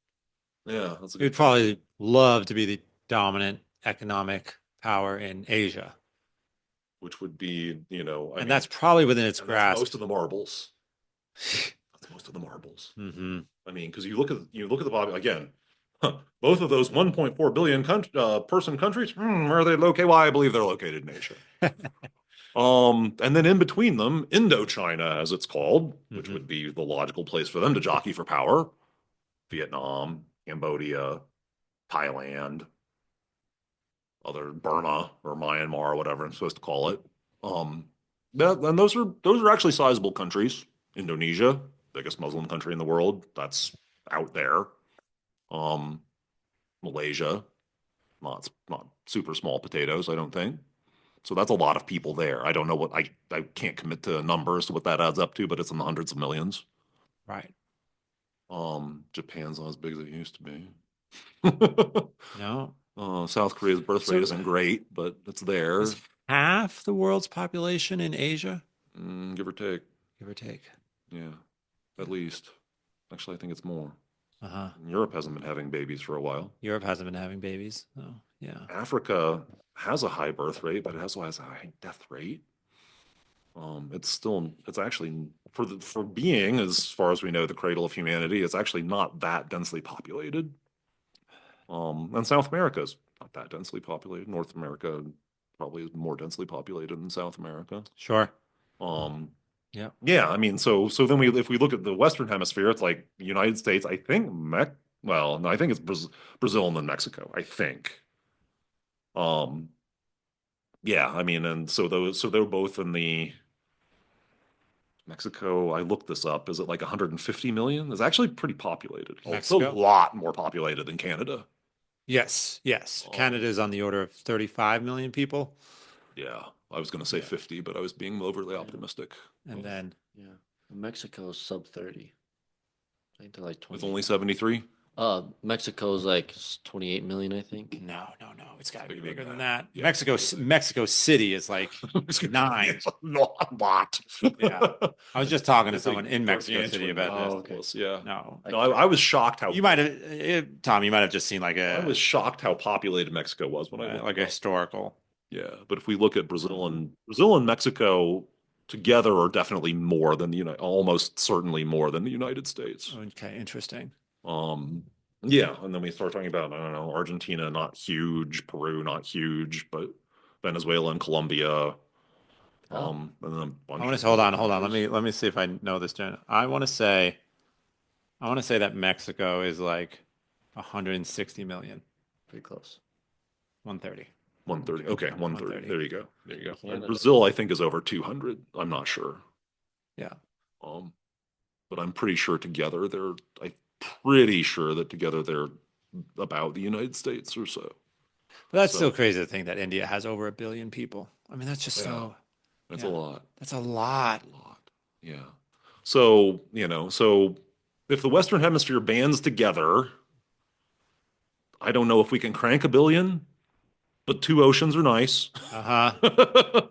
Yeah, that's a We'd good probably love to be the dominant economic power in Asia. which would be, And that's probably within its that's grasp. most of the marbles. That's most of the marbles. Mm-hmm. I mean, because you look at the body again. Both of those 1.4 billion person countries, where are they located? Well, I believe they're located in Asia. And then in between them, Indochina, as it's called, which Mm-hmm. would be the logical place for them to jockey for power. Vietnam, Cambodia, Thailand, other Burma or Myanmar or whatever I'm supposed to call it. And those are actually sizable countries. Indonesia, biggest Muslim country in the world, that's out there. Malaysia, not super small potatoes, I don't think. So that's a lot of people there. I don't know what I can't commit to numbers to what that adds up to, but it's in the hundreds of millions. Right. Japan's not as big as it used to be. No. South Korea's birth rate isn't great, but it's there. Is half the world's population in Asia? Give or take. Give or take. Yeah, at least. Actually, I think it's more. Uh-huh. Europe hasn't been having babies for a while. Europe hasn't been having babies. Oh, yeah. Africa has a high birth rate, but it also has a high death rate. It's actually for being, as far as we know, the cradle of humanity, it's actually not that densely populated. And South America is not that densely populated. North America probably is more densely populated than South America. Sure. Um, Yeah. yeah, I mean, so then if we look at the Western Hemisphere, it's like the United States, I think well, no, I think it's Brazil and then Mexico, I think. Um, yeah, I mean, and so they're both in the Mexico, I looked this up. Is it like 150 million? It's actually pretty populated. Oh, it's a Mexico? lot more populated than Canada. Yes. Yes. Oh. Canada is on the order of 35 million people. Yeah, I was going to say Yeah. 50, but I was being overly optimistic. And then Yeah. Mexico's sub 30. I think they're like It's 20. only 73. Mexico's like 28 million, I think. no, it's got to be Bigger bigger than than that. that. Yeah, Mexico, bigger than- Mexico City is like nine. It's a lot. Yeah. I was just talking to It's someone a in Mexico City gargantuan about this. metropolis, yeah. No, No, I was shocked how you might have, Tom. You might have just seen like I was shocked how populated Mexico was when I looked like it a up. historical. Yeah, but if we look at Brazil and Mexico together are definitely more than the almost certainly more than the United States. Okay, interesting. Um, yeah, and then we start talking about, I don't know, Argentina, not huge, Peru, not huge, but Venezuela and Colombia. And then a bunch I want of to hold other on. countries. Let me see if I know this. I want to say that Mexico is like 160 million. Pretty close. 130. 130. Okay, 130. 130. There you go. There you go. And Canada. Brazil, I think, is over 200. I'm not sure. Yeah. Um, but I'm pretty sure together I'm pretty sure that together they're about the United States or so. But that's So- still crazy to think that India has over 1 billion people. I mean, that's just Yeah. so. That's Yeah. a lot. That's a lot. A lot. Yeah. So, so if the Western Hemisphere bands together, I don't know if we can crank 1 billion, but two oceans are nice. Uh-huh.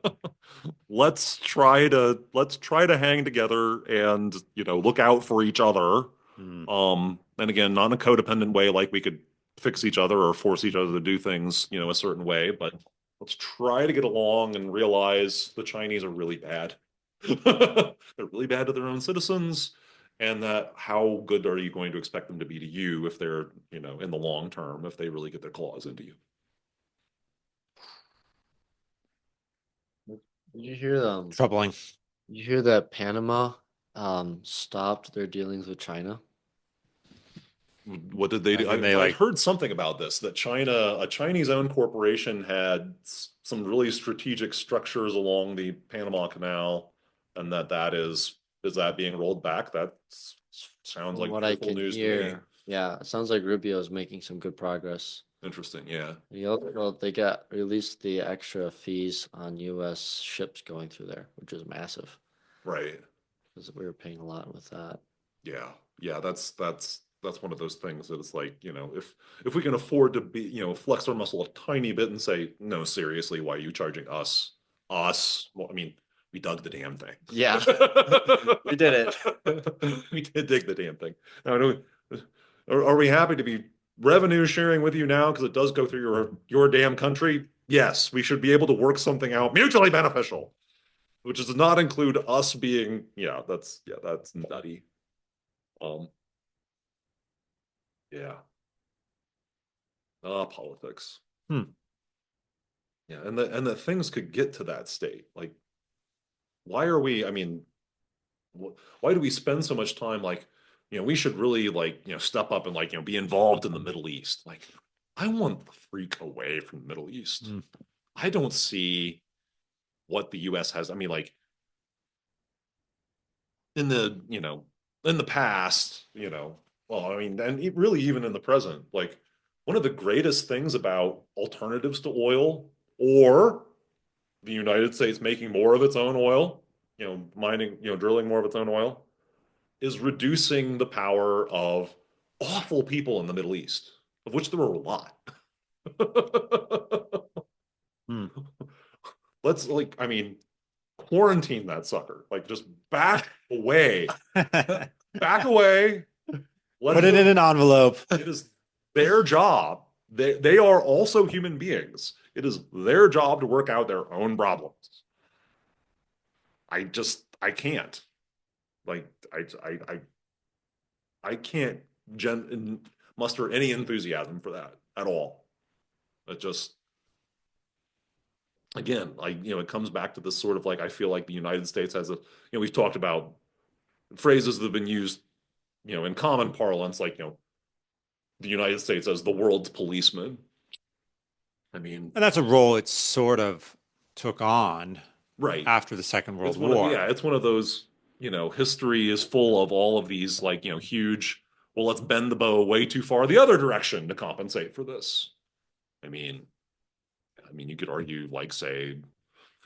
Let's try to hang together and, look out for each other. Hmm. And again, not in a codependent way, like we could fix each other or force each other to do things, a certain way, but let's try to get along and realize the Chinese are really bad. They're really bad to their own citizens. And that how good are you going to expect them to be to you if they're, in the long term, if they really get their claws into you? Did you hear Troubling. you hear that Panama stopped their dealings with China? What did they do? As in they I heard something about this, that a Chinese-owned corporation had some really strategic structures along the Panama Canal, and is that being rolled back? That sounds From like what I fearful can news to me. hear, yeah, it sounds like Rubio is making some good progress. Interesting, yeah. They got released the extra fees on U.S. ships going through there, which is massive Right. because we were paying a lot with that. Yeah. Yeah, that's one of those things that it's like, if we can afford to be, flex our muscle a tiny bit and say, no, seriously, why are you charging us? Us? Well, I mean, we dug the damn thing. Yeah, we did it. We did dig the damn thing. Now, are we happy to be revenue sharing with you now because it does go through your damn country? Yes, we should be able to work something out mutually beneficial, which does not include us being, that's nutty. Um, yeah. Politics. Hmm. Yeah, and that things could get to that state. Like, why are we? I mean, why do we spend so much time? Like, we should really like step up and like be involved in the Middle East. Like, I want the freak away from the Middle East. Hmm. I don't see what the U.S. has. I mean, like in the past, well, I mean, and really even in the present, like one of the greatest things about alternatives to oil or the United States making more of its own oil, mining, drilling more of its own oil, is reducing the power of awful people in the Middle East, of which there are a lot. Hmm. Let's like, I mean, quarantine that sucker. Like, just back away. Back away. Put it in an envelope. It is their job. They are also human beings. It is their job to work out their own problems. I can't. Like I can't muster any enthusiasm for that at all. It just, again, like, it comes back to this sort of like, I feel like the United States has we've talked about phrases that have been used, in common parlance, like, the United States as the world's policeman. I mean, And that's a role it sort of took on right. after the Second World It's one of, War. yeah, it's one of those, history is full of all of these like, huge, well, let's bend the bow way too far the other direction to compensate for this. I mean, you could argue, like, say,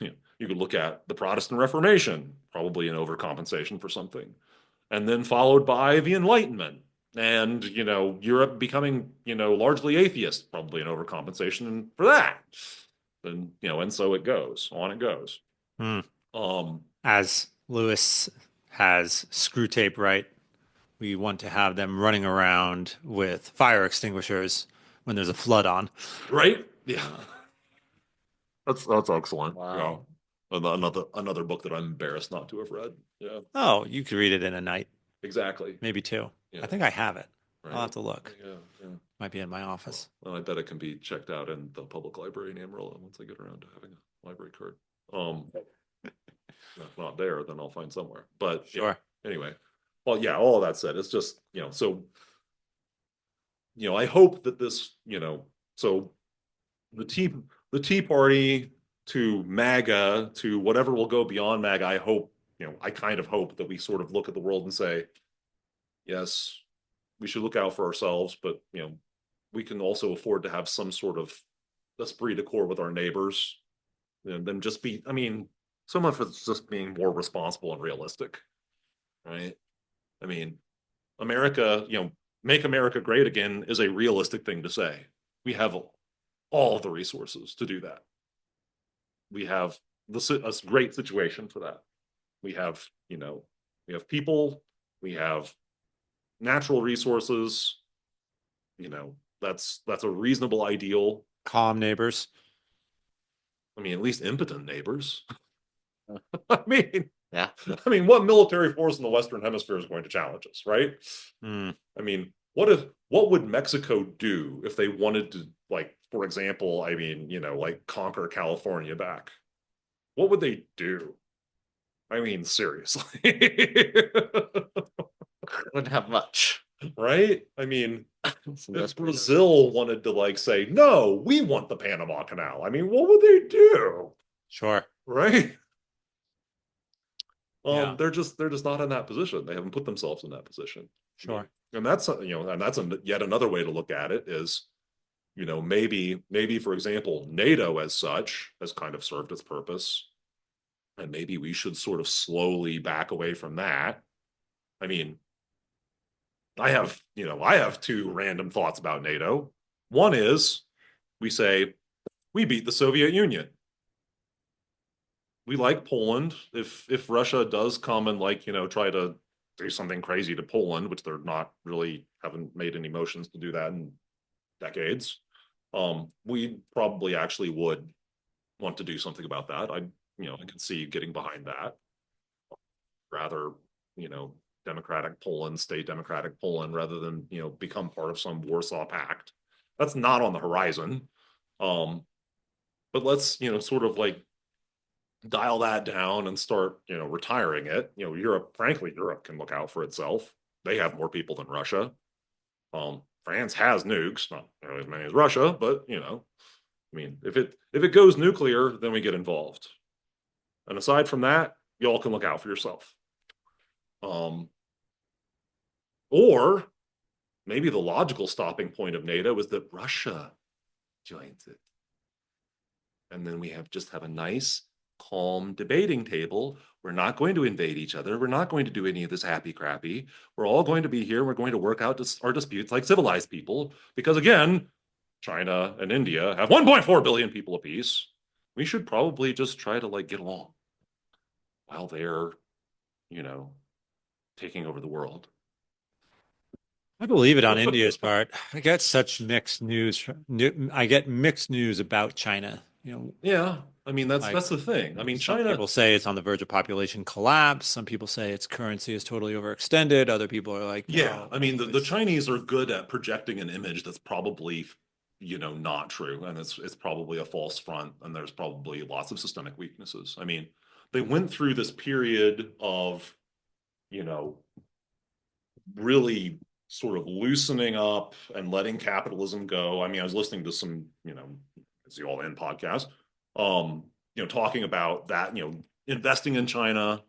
you could look at the Protestant Reformation, probably an overcompensation for something, and then followed by the Enlightenment, and Europe becoming largely atheist, probably an overcompensation for that. And and so it goes on. It goes. Hmm. Um, As Lewis has screw tape right, we want to have them running around with fire extinguishers when there's a flood on. right? Yeah, that's excellent. Yeah, Wow. another book that I'm embarrassed not to have read. Yeah, Oh, you could read it in a night, exactly. maybe two. I Yeah, think I have it. I'll right. have to look. Yeah, yeah. Might be in my Well, office. I bet it can be checked out in the public library in Amarillo once I get around to having a library card. If not there, then I'll find somewhere. But yeah, Sure. anyway. Well, yeah, all of that said, it's just, so, I hope that this, so the tea the Tea Party to MAGA to whatever will go beyond MAGA, I hope, I kind of hope that we sort of look at the world and say, yes, we should look out for ourselves, but we can also afford to have some sort of esprit de corps with our neighbors, and then just be, some of it's just being more responsible and realistic, right? I mean, America, make America great again is a realistic thing to say. We have all the resources to do that. We have a great situation for that. We have, we have people, we have natural resources, that's a reasonable ideal. Calm neighbors. At least impotent neighbors. I mean, Yeah. what military force in the Western Hemisphere is going to challenge us, right? Hmm. What would Mexico do if they wanted to, like, for example, like conquer California back? What would they do? Seriously. Wouldn't have much. Right? That's If Brazil wanted to, like, say, no, we want the Panama Canal, what would they do? Sure. Right? Yeah. They're just not in that position. They haven't put themselves in that position. Sure. And that's yet another way to look at it is, maybe for example, NATO as such has kind of served its purpose, and maybe we should sort of slowly back away from that. I mean, I have two random thoughts about NATO. One is we say we beat the Soviet Union. We like Poland. If Russia does come and, like, try to do something crazy to Poland, which they're not really, haven't made any motions to do that in decades, we probably actually would want to do something about that. I can see getting behind that. Rather, democratic Poland stay democratic Poland rather than, become part of some Warsaw Pact. That's not on the horizon. But let's, sort of like dial that down and start, retiring it. Frankly, Europe can look out for itself. They have more people than Russia. France has nukes, not nearly as many as Russia, but if it goes nuclear, then we get involved. And aside from that, y'all can look out for yourself. Or maybe the logical stopping point of NATO is that Russia joins it. And then we just have a nice, calm debating table. We're not going to invade each other. We're not going to do any of this happy crappy. We're all going to be here. We're going to work out our disputes like civilized people. Because again, China and India have 1.4 billion people apiece. We should probably just try to, like, get along while they're, taking over the world. I believe it on India's part. I get such mixed news. I get mixed news about China Yeah, I mean Like, that's the thing. I mean, some China. people say it's on the verge of population collapse. Some people say its currency is totally overextended. Other people are like, Yeah, no, I mean the it's Chinese are good at projecting an image that's probably, not true, and it's probably a false front, and there's probably lots of systemic weaknesses. I mean, they went through this period of, you know, really sort of loosening up and letting capitalism go. I mean, I was listening to some, it's the All In podcast, talking about that, investing in China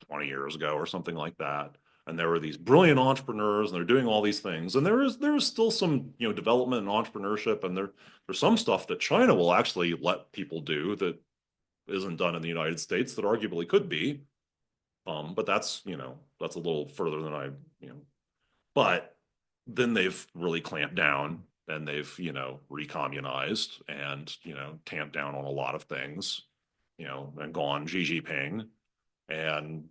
20 years ago or something like that. And there were these brilliant entrepreneurs and they're doing all these things. And there is still some, development and entrepreneurship. And there's some stuff that China will actually let people do that isn't done in the United States that arguably could be. But that's a little further than but then they've really clamped down and they've, recommunized and, tamped down on a lot of things, and gone Xi Jinping. And,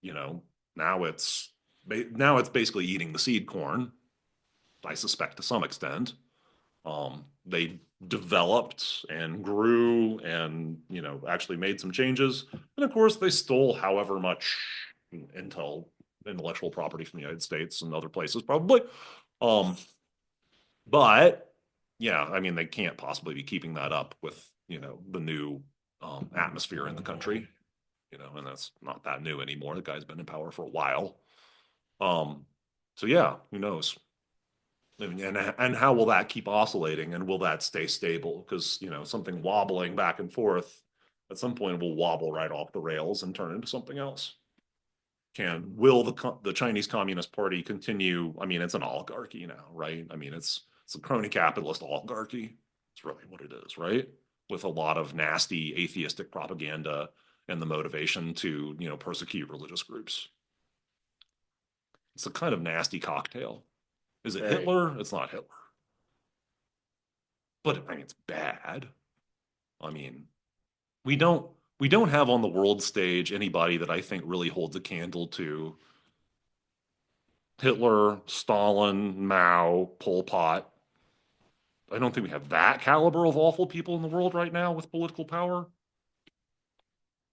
you know, now it's basically eating the seed corn, I suspect to some extent. They developed and grew and, actually made some changes. And of course, they stole however much intellectual property from the United States and other places, probably. Um, but yeah, I mean, they can't possibly be keeping that up with, the new atmosphere in the country, and that's not that new anymore. The guy's been in power for a while. Um, so yeah, who knows? I mean, and how will that keep oscillating and will that stay stable? Because, something wobbling back and forth at some point will wobble right off the rails and turn into something else. Will the Chinese Communist Party continue? I mean, it's an oligarchy now, right? I mean, it's a crony capitalist oligarchy. It's really what it is, right? With a lot of nasty atheistic propaganda and the motivation to, persecute religious groups. It's a kind of nasty cocktail. Is it Very. Hitler? It's not Hitler. But I mean, it's bad. I mean, we don't we don't have on the world stage anybody that I think really holds a candle to Hitler, Stalin, Mao, Pol Pot. I don't think we have that caliber of awful people in the world right now with political power.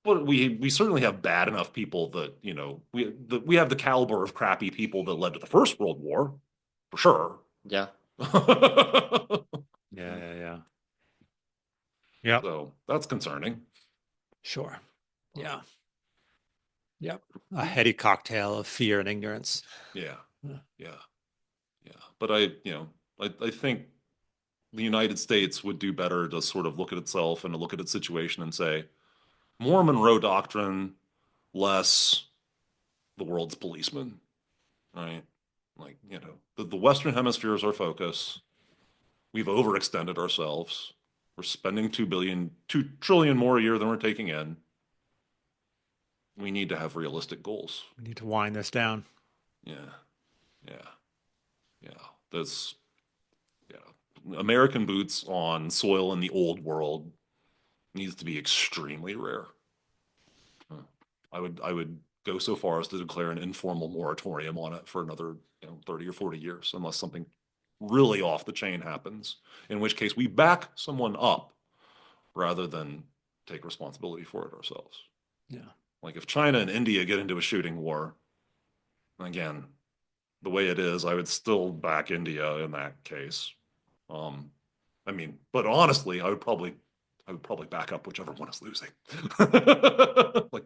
But we certainly have bad enough people that, we have the caliber of crappy people that led to the First World War, for sure. Yeah. yeah. Yep. So that's concerning. Sure. Yeah. Yep. A heady cocktail of fear and ignorance. Yeah. Yeah. Yeah. Yeah. But I think the United States would do better to sort of look at itself and to look at its situation and say, more Monroe Doctrine, less the world's policeman, right? Like, the Western Hemisphere is our focus. We've overextended ourselves. We're spending 2 trillion more a year than we're taking in. We need to have realistic goals. We need to wind this down. Yeah. Yeah. Yeah. That's, yeah. American boots on soil in the old world needs to be extremely rare. I would go so far as to declare an informal moratorium on it for another 30 or 40 years, unless something really off the chain happens, in which case we back someone up rather than take responsibility for it ourselves. Yeah. Like if China and India get into a shooting war, again, the way it is, I would still back India in that case. I mean, but honestly, I would probably back up whichever one is losing. Like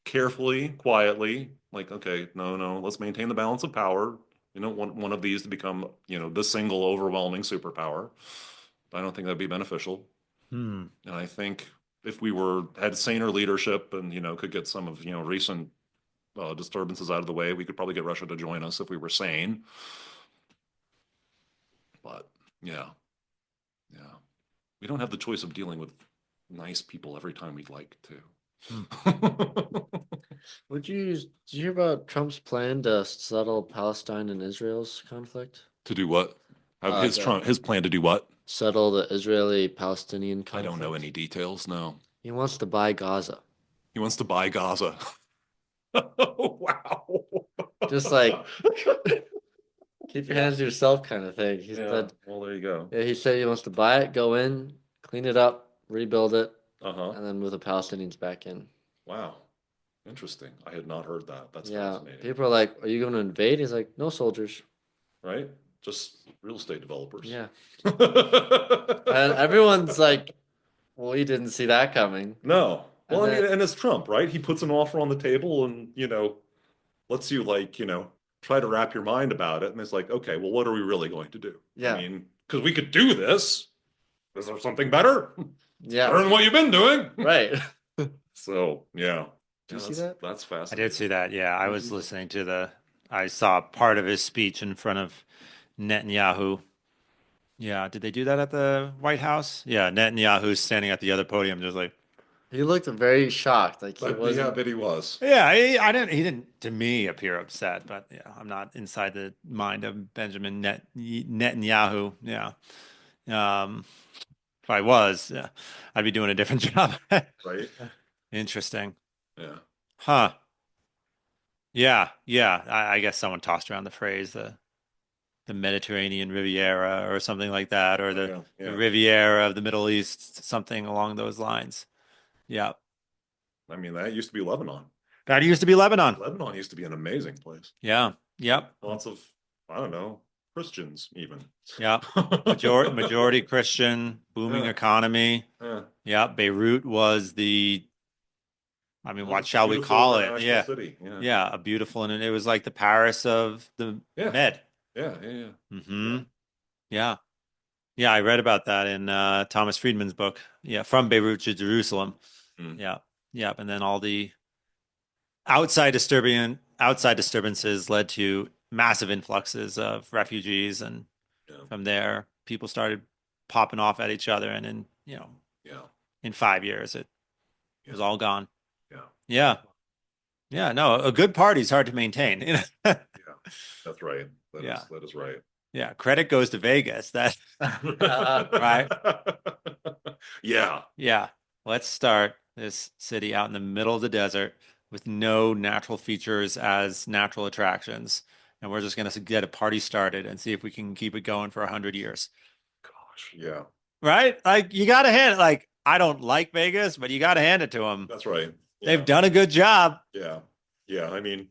carefully, quietly, like, okay, no, let's maintain the balance of power. You don't want one of these to become, the single overwhelming superpower. I don't think that'd be beneficial. Hmm. And I think if we had saner leadership and, could get some of, recent disturbances out of the way, we could probably get Russia to join us if we were sane. But yeah, yeah. We don't have the choice of dealing with nice people every time we'd like to. Did you hear about Trump's plan to settle Palestine and Israel's conflict? To do what? His plan to do what? Settle the Israeli-Palestinian I don't know conflict. any details. No. He wants to buy Gaza. He wants to buy Gaza. Oh, wow. Just like keep your hands to yourself kind of thing. He Yeah. said, Well, there you go. yeah, he said he wants to buy it, go in, clean it up, rebuild it, Uh-huh. and then move the Palestinians back in. Wow. Interesting. I had not heard that. That's Yeah, fascinating. people are like, "Are you going to invade?" He's like, "No soldiers." Right? Just real estate developers. Yeah, and everyone's like, "We didn't see that coming." No. Well, And I mean, then, and it's Trump, right? He puts an offer on the table and, lets you try to wrap your mind about it. And it's like, okay, well, what are we really going to do? yeah, I mean, because we could do this. Is there something better? yeah, Better than what you've been doing. right. So, yeah. Do you see that's, that? That's I fascinating. did see that. Yeah, I was listening to I saw part of his speech in front of Netanyahu. Yeah, did they do that at the White House? Yeah, Netanyahu's standing at the other podium, just like, He looked very shocked, like he Yeah, I wasn't. bet he was. yeah, he didn't to me appear upset, but yeah, I'm not inside the mind of Netanyahu. Yeah, um, if I was, yeah, I'd be doing a different job. Right? Interesting, Yeah. huh? Yeah, yeah. I guess someone tossed around the phrase the Mediterranean Riviera or something like that, or the Yeah. the Yeah. Riviera of the Middle East, something along those lines. Yeah, I mean, that used to be Lebanon. that used to be Lebanon. Lebanon used to be an amazing place. Yeah, yep, Lots of, I don't know, Christians even. yep. Majority Christian, booming Yeah. economy. Yeah. Yeah, Beirut was I mean, Well, what it's a shall we beautiful call it? international Yeah, city. Yeah. yeah, a beautiful, and it was like the Paris of the Yeah. Med. Yeah. Yeah. Yeah. Hmm. Yeah. Yeah, I read about that in Thomas Friedman's book. Yeah, From Beirut to Jerusalem. Mm. Yeah. Yep. And then all the outside disturbances led to massive influxes of refugees, and Yeah. from there people started popping off at each other, and Yeah. in 5 years it was all gone. Yeah. Yeah. Yeah, no, a good party is hard to maintain. Yeah. That's right. Yeah. That is right. Yeah, credit goes to Vegas. That right. Yeah. Yeah. Let's start this city out in the middle of the desert with no natural features as natural attractions. And we're just going to get a party started and see if we can keep it going for 100 years. Gosh. Yeah. Right? Like, you got to hand it, like, I don't like Vegas, but you got to hand it to them. That's right. They've Yeah. done a good job. Yeah. Yeah. I mean,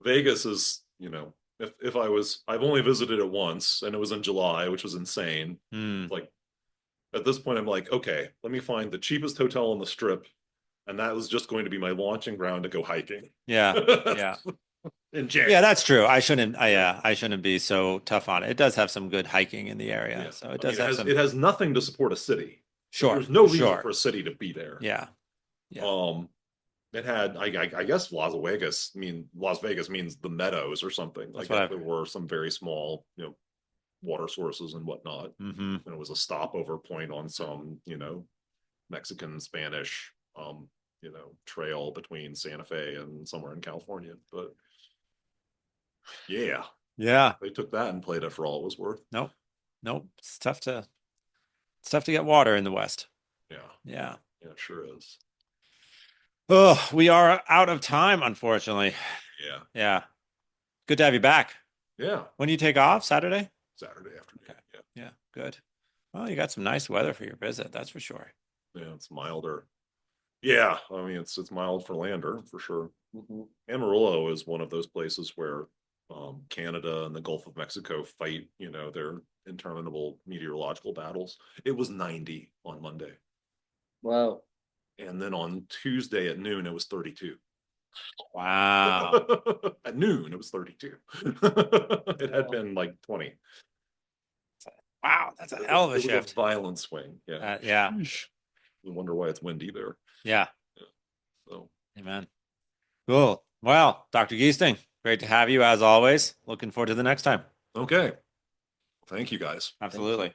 Vegas is, if I've only visited it once and it was in July, which was insane. Hmm. Like at this point, I'm like, okay, let me find the cheapest hotel on the strip. And that was just going to be my launching ground to go hiking. Yeah. Yeah. In January. Yeah, that's true. I shouldn't be so tough on it. It does have some good hiking in the area. Yeah. So I it mean, does have some. it has nothing to support a city. Sure. There's no reason Sure. for a city to be there. Yeah. Yeah. It had, I guess Las Vegas means the meadows or something. That's I what guess there were some very small, water sources and whatnot. Mm-hmm. And it was a stopover point on some, Mexican, Spanish, trail between Santa Fe and somewhere in California. But yeah, Yeah. they took that and played it for all it was worth. Nope. Nope. It's tough to get water in the West. Yeah. Yeah. Yeah, it sure is. Oh, we are out of time, unfortunately. Yeah. Yeah. Good to have you back. Yeah. When do you take off? Saturday? Saturday afternoon. Okay. Yeah. Yeah. Good. Well, you got some nice weather for your visit, that's for sure. Yeah, it's milder. Yeah, I mean it's mild for Lander for sure. Amarillo is one of those places where Canada and the Gulf of Mexico fight, their interminable meteorological battles. It was 90 on Monday. Wow. And then on Tuesday at noon, it was 32. Wow. At noon, it was 32. It had been like 20. Wow. That's a hell of a It was shift. a violent swing. Yeah. Yeah. I wonder why it's windy there. Yeah. So, Amen. Cool. Well, Dr. Giesting, great to have you as always. Looking forward to the next time. okay. Thank you guys. Absolutely.